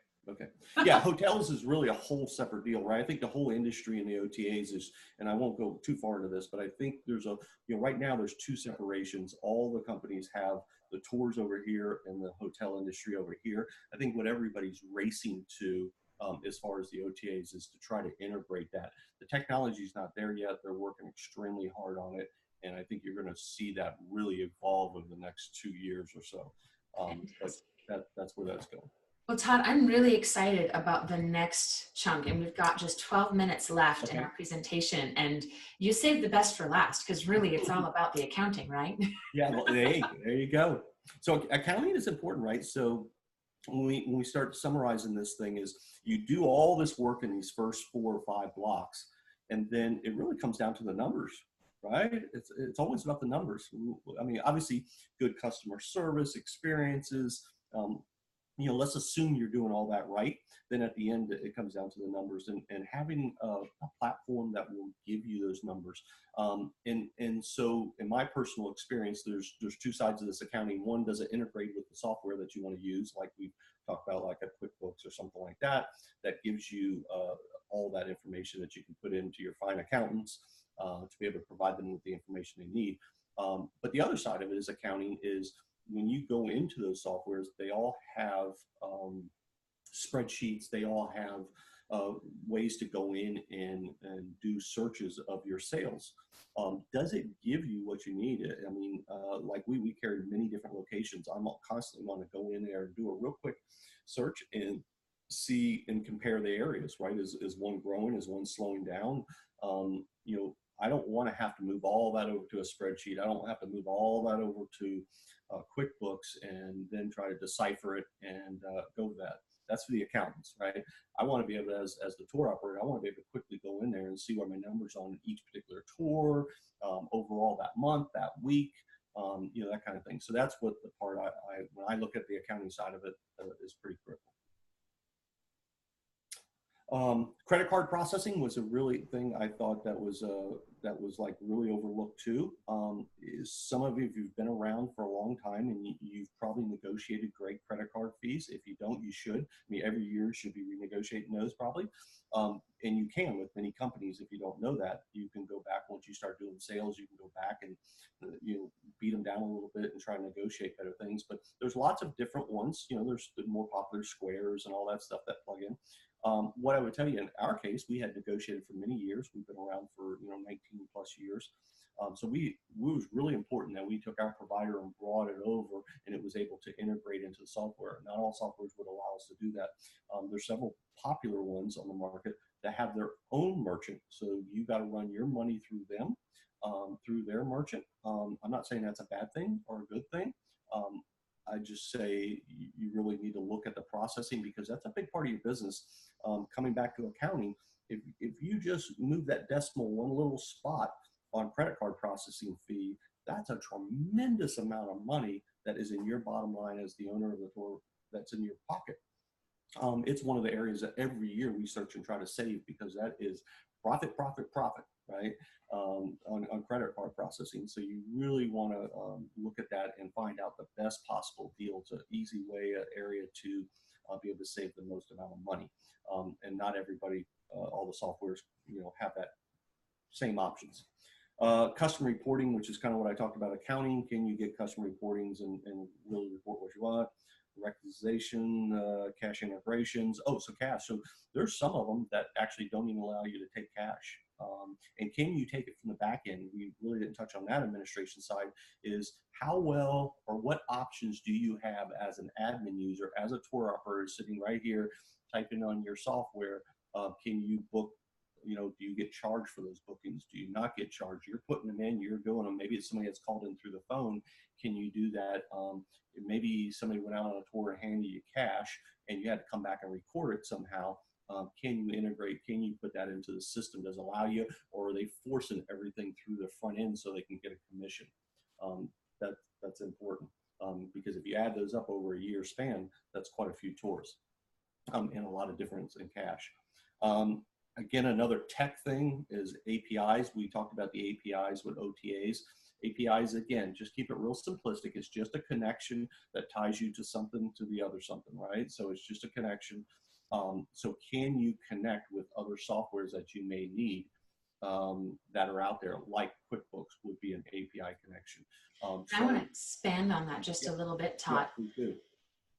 Yeah, hotels is really a whole separate deal, right? I think the whole industry in the OTAs is, and I won't go too far into this, but I think there's right now there's two separations. All the companies have the tours over here and the hotel industry over here. I think what everybody's racing to as far as the OTAs is to try to integrate that. The technology is not there yet. They're working extremely hard on it. And I think you're going to see that really evolve over the next 2 years or so. But that's where that's going. Well, Todd, I'm really excited about the next chunk, and we've got just 12 minutes left in our presentation, and you saved the best for last, because really it's all about the accounting, right? Yeah, well, there you go. So accounting is important, right? So when we start summarizing this thing is you do all this work in these first 4 or 5 blocks, and then it really comes down to the numbers, right? It's always about the numbers. I mean, obviously good customer service experiences, let's assume you're doing all that right. Then at the end, it comes down to the numbers, and having a platform that will give you those numbers. And so in my personal experience, there's two sides of this accounting. One, does it integrate with the software that you want to use, like we talked about, like a QuickBooks or something like that, that gives you all that information that you can put into your fine accountants to be able to provide them with the information they need. But the other side of it is accounting is when you go into those softwares, they all have spreadsheets, they all have ways to go in and do searches of your sales. Does it give you what you need? I mean, like we carry many different locations. I'm constantly want to go in there and do a real quick search and see and compare the areas, right? Is one growing? Is one slowing down? I don't want to have to move all that over to a spreadsheet. I don't have to move all that over to QuickBooks and then try to decipher it and go with that. That's for the accountants, right? I want to be able to, as the tour operator, I want to be able to quickly go in there and see what my numbers on each particular tour, overall that month, that week, that kind of thing. So that's what the part when I look at the accounting side of it, is pretty critical. Credit card processing was a really thing I thought that was like really overlooked too. Some of you, if you've been around for a long time and you've probably negotiated great credit card fees. If you don't, you should. I mean, every year you should be renegotiating those probably. And you can with many companies. If you don't know that, you can go back once you start doing sales, you can go back and beat them down a little bit and try to negotiate better things. But there's lots of different ones. There's the more popular Squares and all that stuff that plug in. What I would tell you, in our case, we had negotiated for many years. We've been around for 19 plus years. So it was really important that we took our provider and brought it over, and it was able to integrate into the software. Not all softwares would allow us to do that. There's several popular ones on the market that have their own merchant. So you got to run your money through them, through their merchant. I'm not saying that's a bad thing or a good thing. I just say you really need to look at the processing, because that's a big part of your business. Coming back to accounting, if you just move that decimal one little spot on credit card processing fee, that's a tremendous amount of money that is in your bottom line as the owner of the tour, that's in your pocket. It's one of the areas that every year we search and try to save, because that is profit, right? On credit card processing. So you really want to look at that and find out the best possible deal. It's an easy area to be able to save the most amount of money. And not everybody, all the softwares, have that same options. Custom reporting, which is kind of what I talked about accounting. Can you get custom reportings and really report what you want? Reconciliation, cash integrations. So cash. So there's some of them that actually don't even allow you to take cash. And can you take it from the back end? We really didn't touch on that administration side. Is how well or what options do you have as an admin user, as a tour operator sitting right here typing on your software? Can you book? Do you get charged for those bookings? Do you not get charged? You're putting them in, you're doing them. Maybe it's somebody that's called in through the phone. Can you do that? Maybe somebody went out on a tour and handed you cash and you had to come back and record it somehow. Can you integrate? Can you put that into the system? Does it allow you, or are they forcing everything through the front end so they can get a commission? That's important, because if you add those up over a year span, that's quite a few tours, and a lot of difference in cash. Again, another tech thing is APIs. We talked about the APIs with OTAs. APIs, again, just keep it real simplistic. It's just a connection that ties you to something, to the other something, right? So it's just a connection. So can you connect with other softwares that you may need that are out there, like QuickBooks would be an API connection. I want to expand on that just a little bit, Todd. Yeah, please do.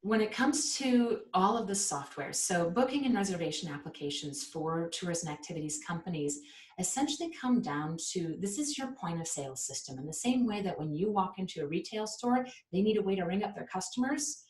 When it comes to all of the software, so booking and reservation applications for tourism activities companies essentially come down to, this is your point of sale system. In the same way that when you walk into a retail store, they need a way to ring up their customers.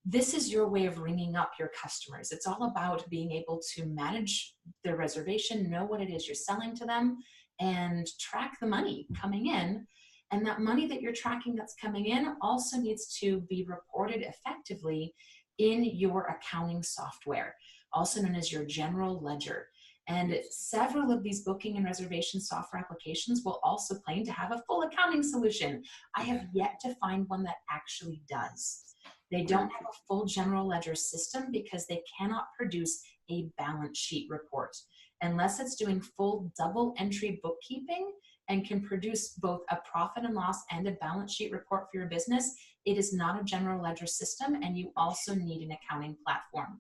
This is your way of ringing up your customers. It's all about being able to manage their reservation, know what it is you're selling to them, and track the money coming in. And that money that you're tracking that's coming in also needs to be reported effectively in your accounting software, also known as your general ledger. And several of these booking and reservation software applications will also claim to have a full accounting solution. I have yet to find one that actually does. They don't have a full general ledger system because they cannot produce a balance sheet report. Unless it's doing full double entry bookkeeping and can produce both a profit and loss and a balance sheet report for your business, it is not a general ledger system, and you also need an accounting platform.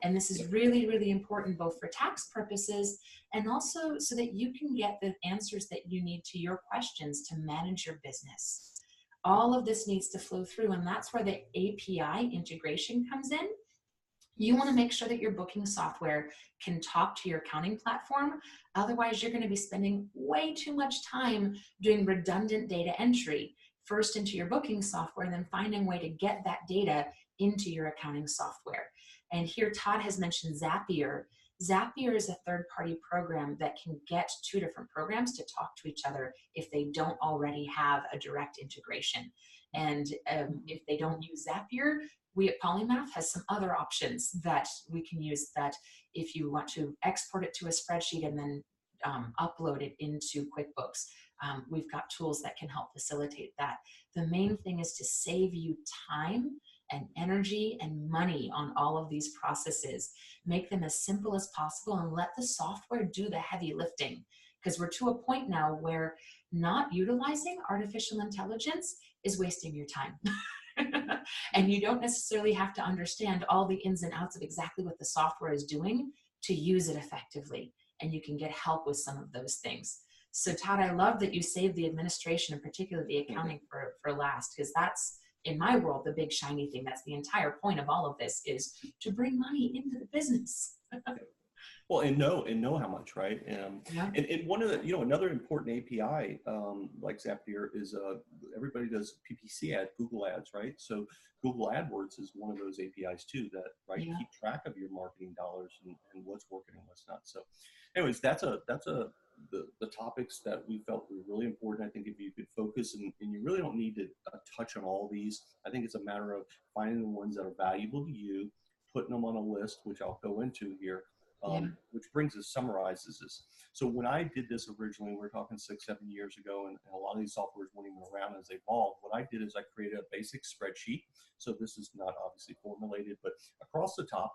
And this is really, really important both for tax purposes and also so that you can get the answers that you need to your questions to manage your business. All of this needs to flow through, and that's where the API integration comes in. You want to make sure that your booking software can talk to your accounting platform. Otherwise, you're going to be spending way too much time doing redundant data entry, first into your booking software, and then finding a way to get that data into your accounting software. And here Todd has mentioned Zapier. Zapier is a third-party program that can get two different programs to talk to each other if they don't already have a direct integration. And if they don't use Zapier, we at Polymath has some other options that we can use, that if you want to export it to a spreadsheet and then upload it into QuickBooks, we've got tools that can help facilitate that. The main thing is to save you time and energy and money on all of these processes. Make them as simple as possible and let the software do the heavy lifting. Because we're to a point now where not utilizing artificial intelligence is wasting your time. And you don't necessarily have to understand all the ins and outs of exactly what the software is doing to use it effectively. And you can get help with some of those things. So Todd, I love that you saved the administration, and particularly the accounting for last, because that's, in my world, the big shiny thing. That's the entire point of all of this, is to bring money into the business. Well, and know how much, right? Yeah. And one of the, another important API, like Zapier, is everybody does PPC ads, Google ads, right? So Google AdWords is one of those APIs too, that, right, Yeah. keep track of your marketing dollars and what's working and what's not. So anyways, that's the topics that we felt were really important. I think if you could focus, and you really don't need to touch on all these. I think it's a matter of finding the ones that are valuable to you, putting them on a list, which I'll go into here. Which summarizes this. So when I did this originally, we're talking 6-7 years ago, and a lot of these softwares weren't even around as they evolved. What I did is I created a basic spreadsheet. So this is not obviously formulated, but across the top,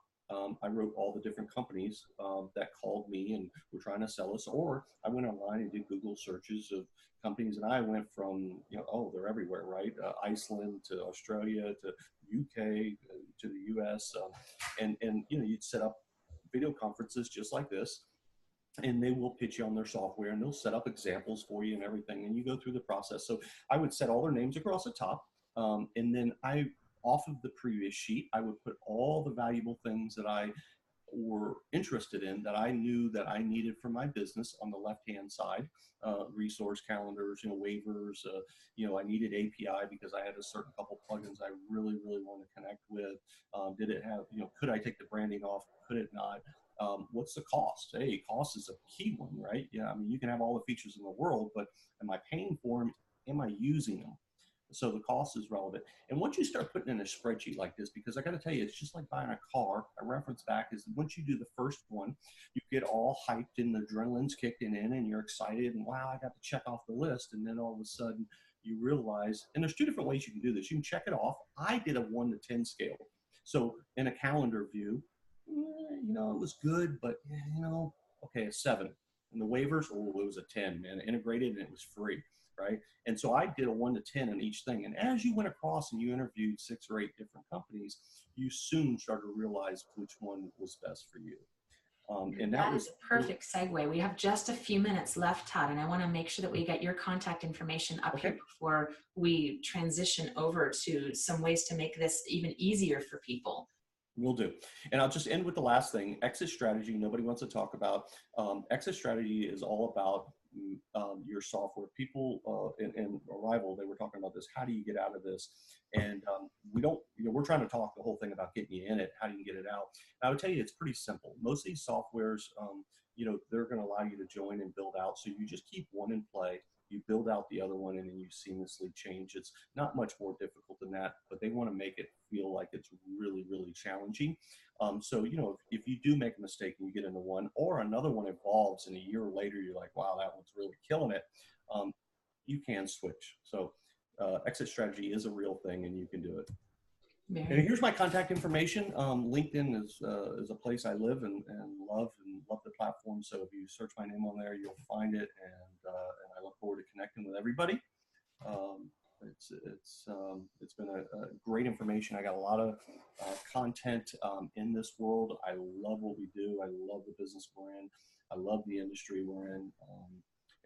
I wrote all the different companies that called me and were trying to sell us, or I went online and did Google searches of companies, and I went from, they're everywhere, right? Iceland to Australia to UK to the US, and you'd set up video conferences just like this, and they will pitch you on their software, and they'll set up examples for you and everything, and you go through the process. So I would set all their names across the top, and then off of the previous sheet, I would put all the valuable things that I were interested in, that I knew that I needed for my business on the left-hand side, resource calendars, waivers, I needed API because I had a certain couple plugins I really, really want to connect with. Did it have, could I take the branding off? Could it not? What's the cost? Hey, cost is a key one, right? Yeah, I mean, you can have all the features in the world, but am I paying for them? Am I using them? So the cost is relevant. And once you start putting in a spreadsheet like this, because I got to tell you, it's just like buying a car. A reference back is once you do the first one, you get all hyped and the adrenaline's kicking in and you're excited and wow, I got to check off the list. And then all of a sudden you realize, and there's two different ways you can do this. You can check it off. I did a 1 to 10 scale. So in a calendar view, it was good, but okay, a 7. And the waivers, it was a 10, man. Integrated and it was free. Right. And so I did a 1 to 10 on each thing. And as you went across and you interviewed 6 or 8 different companies, you soon started to realize which one was best for you. And that was a perfect segue. We have just a few minutes left, Todd, and I want to make sure that we get your contact information up here before we transition over to some ways to make this even easier for people. Will do. And I'll just end with the last thing. Exit strategy, nobody wants to talk about. Exit strategy is all about your software. People in Arrival, they were talking about this. How do you get out of this? And we don't, we're trying to talk the whole thing about getting you in it. How do you get it out? And I would tell you, it's pretty simple. Most of these softwares, they're going to allow you to join and build out. So you just keep one in play. You build out the other one, and then you seamlessly change. It's not much more difficult than that, but they want to make it feel like it's really, really challenging. So, if you do make a mistake and you get into one, or another one evolves, and a year later you're like, wow, that one's really killing it, you can switch. So exit strategy is a real thing, and you can do it. And here's my contact information. LinkedIn is a place I live and love the platform. So if you search my name on there, you'll find it. And I look forward to connecting with everybody. It's been a great information. I got a lot of content in this world. I love what we do. I love the business we're in. I love the industry we're in.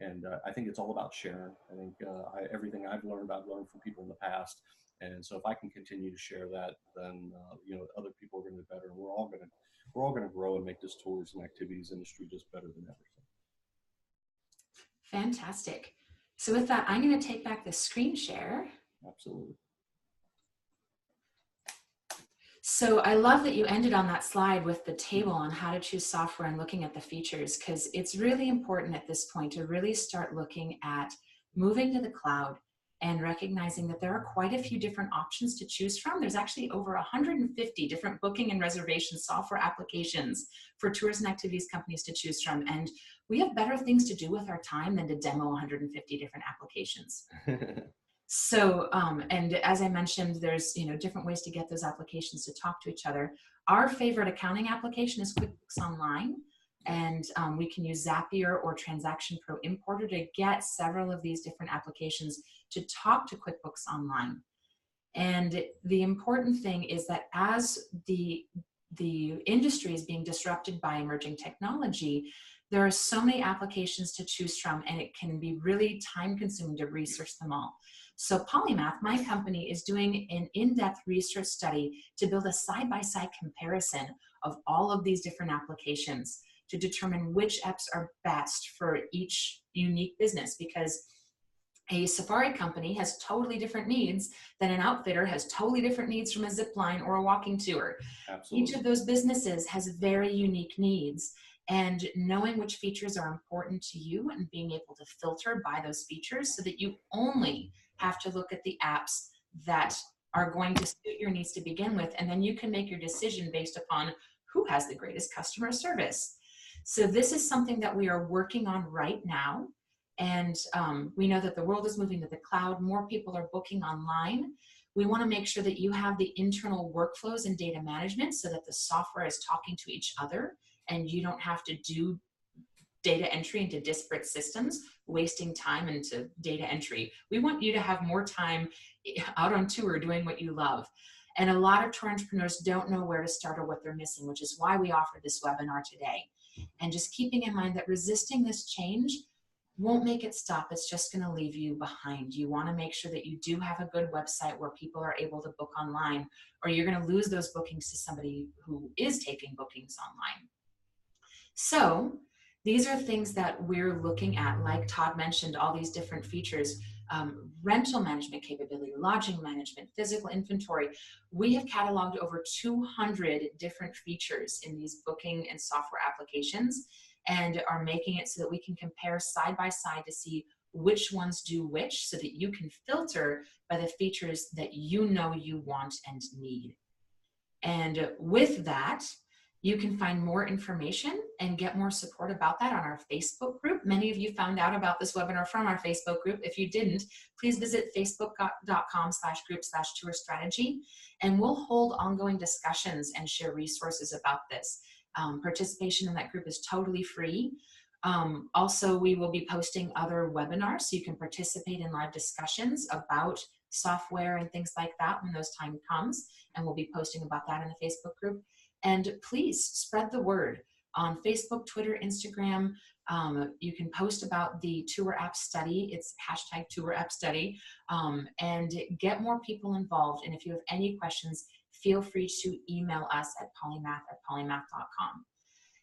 And I think it's all about sharing. I think everything I've learned from people in the past. And so if I can continue to share that, then other people are going to be better. And we're all going to grow and make this tourism activities industry just better than ever. Fantastic. So with that, I'm going to take back the screen share. Absolutely. So I love that you ended on that slide with the table on how to choose software and looking at the features, because it's really important at this point to really start looking at moving to the cloud and recognizing that there are quite a few different options to choose from. There's actually over 150 different booking and reservation software applications for tours and activities companies to choose from. And we have better things to do with our time than to demo 150 different applications. So, and as I mentioned, there's different ways to get those applications to talk to each other. Our favorite accounting application is QuickBooks Online, and we can use Zapier or Transaction Pro Importer to get several of these different applications to talk to QuickBooks Online. And the important thing is that as the industry is being disrupted by emerging technology, there are so many applications to choose from, and it can be really time consuming to research them all. So Polymath, my company, is doing an in-depth research study to build a side-by-side comparison of all of these different applications to determine which apps are best for each unique business, because a safari company has totally different needs than an outfitter has totally different needs from a zip line or a walking tour. Absolutely. Each of those businesses has very unique needs, and knowing which features are important to you and being able to filter by those features so that you only have to look at the apps that are going to suit your needs to begin with, and then you can make your decision based upon who has the greatest customer service. So this is something that we are working on right now. And we know that the world is moving to the cloud. More people are booking online. We want to make sure that you have the internal workflows and data management so that the software is talking to each other and you don't have to do data entry into disparate systems, wasting time into data entry. We want you to have more time out on tour doing what you love. And a lot of tour entrepreneurs don't know where to start or what they're missing, which is why we offer this webinar today. And just keeping in mind that resisting this change won't make it stop. It's just going to leave you behind. You want to make sure that you do have a good website where people are able to book online, or you're going to lose those bookings to somebody who is taking bookings online. So these are things that we're looking at, like Todd mentioned, all these different features, rental management capability, lodging management, physical inventory. We have cataloged over 200 different features in these booking and software applications, and are making it so that we can compare side by side to see which ones do which, so that you can filter by the features that you know you want and need. And with that, you can find more information and get more support about that on our Facebook group. Many of you found out about this webinar from our Facebook group. If you didn't, please visit facebook.com/group/tour strategy, and we'll hold ongoing discussions and share resources about this. Participation in that group is totally free. Also, we will be posting other webinars so you can participate in live discussions about software and things like that when those time comes, and we'll be posting about that in the Facebook group. And please spread the word on Facebook, Twitter, Instagram. You can post about the Tour App Study. It's #TourAppStudy, and get more people involved. And if you have any questions, feel free to email us at polymath@polymath.com.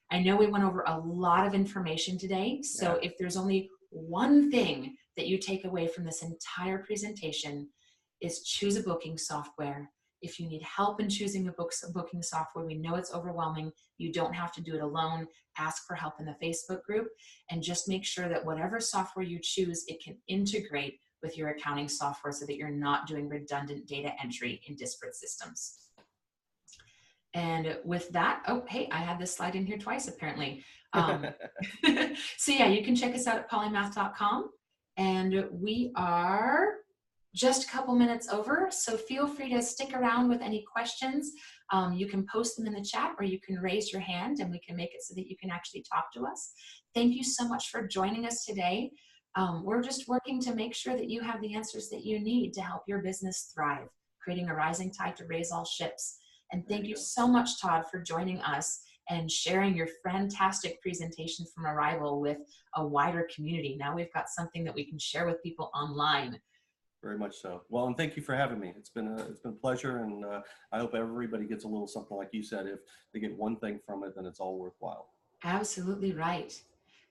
I know we went over a lot of information today, so if there's only one thing that you take away from this entire presentation, is choose a booking software. If you need help in choosing a booking software, we know it's overwhelming. You don't have to do it alone. Ask for help in the Facebook group, and just make sure that whatever software you choose, it can integrate with your accounting software so that you're not doing redundant data entry in disparate systems. And with that, oh, hey, I had this slide in here twice apparently. So yeah, you can check us out at polymath.com, and we are just a couple minutes over, so feel free to stick around with any questions. You can post them in the chat, or you can raise your hand and we can make it so that you can actually talk to us. Thank you so much for joining us today. We're just working to make sure that you have the answers that you need to help your business thrive, creating a rising tide to raise all ships. And thank you so much, Todd, for joining us and sharing your fantastic presentation from Arrival with a wider community. Now we've got something that we can share with people online. Very much so. Well, and thank you for having me. It's been a pleasure, and I hope everybody gets a little something, like you said. If they get one thing from it, then it's all worthwhile. Absolutely right.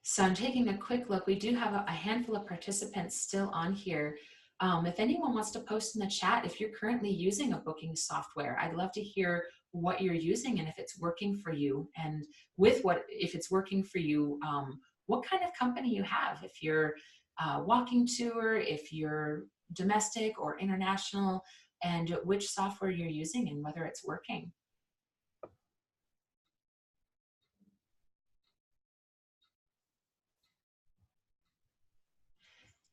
So I'm taking a quick look. We do have a handful of participants still on here. If anyone wants to post in the chat, if you're currently using a booking software, I'd love to hear what you're using and if it's working for you. And if it's working for you, what kind of company you have. If you're walking tour, if you're domestic or international, and which software you're using and whether it's working.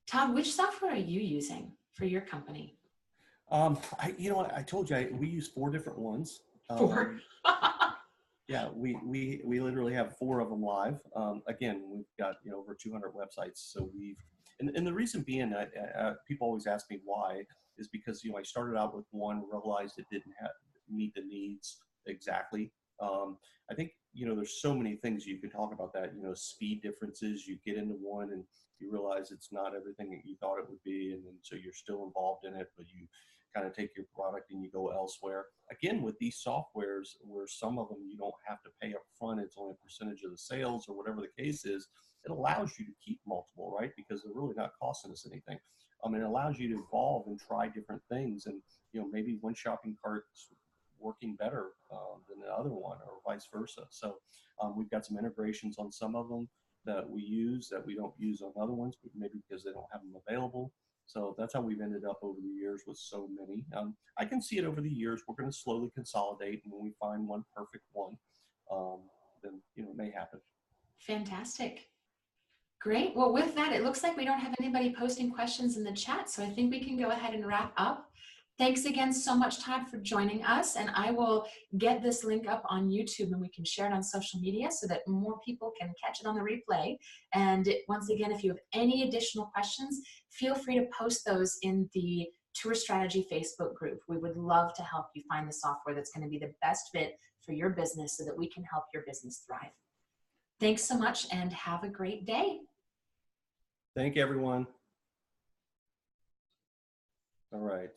Todd, which software are you using for your company? You know what? I told you we use 4 different ones. 4. Yeah, we literally have 4 of them live. Again, we've got over 200 websites, so and the reason being that people always ask me why is because I started out with one, realized it didn't meet the needs exactly. I think there's so many things you could talk about that. Speed differences. You get into one and you realize it's not everything that you thought it would be, and then so you're still involved in it, but you kind of take your product and you go elsewhere. Again, with these softwares, where some of them you don't have to pay up front, it's only a percentage of the sales or whatever the case is, it allows you to keep multiple, right? Because they're really not costing us anything. It allows you to evolve and try different things, and maybe one shopping cart's working better than the other one, or vice versa. So we've got some integrations on some of them that we use that we don't use on other ones, but maybe because they don't have them available. So that's how we've ended up over the years with so many. I can see it over the years. We're going to slowly consolidate, and when we find one perfect one, then it may happen. Fantastic. Great. Well, with that, it looks like we don't have anybody posting questions in the chat, so I think we can go ahead and wrap up. Thanks again so much, Todd, for joining us, and I will get this link up on YouTube and we can share it on social media so that more people can catch it on the replay. And once again, if you have any additional questions, feel free to post those in the Tour Strategy Facebook group. We would love to help you find the software that's going to be the best fit for your business so that we can help your business thrive. Thanks so much and have a great day. Thank you, everyone. All right.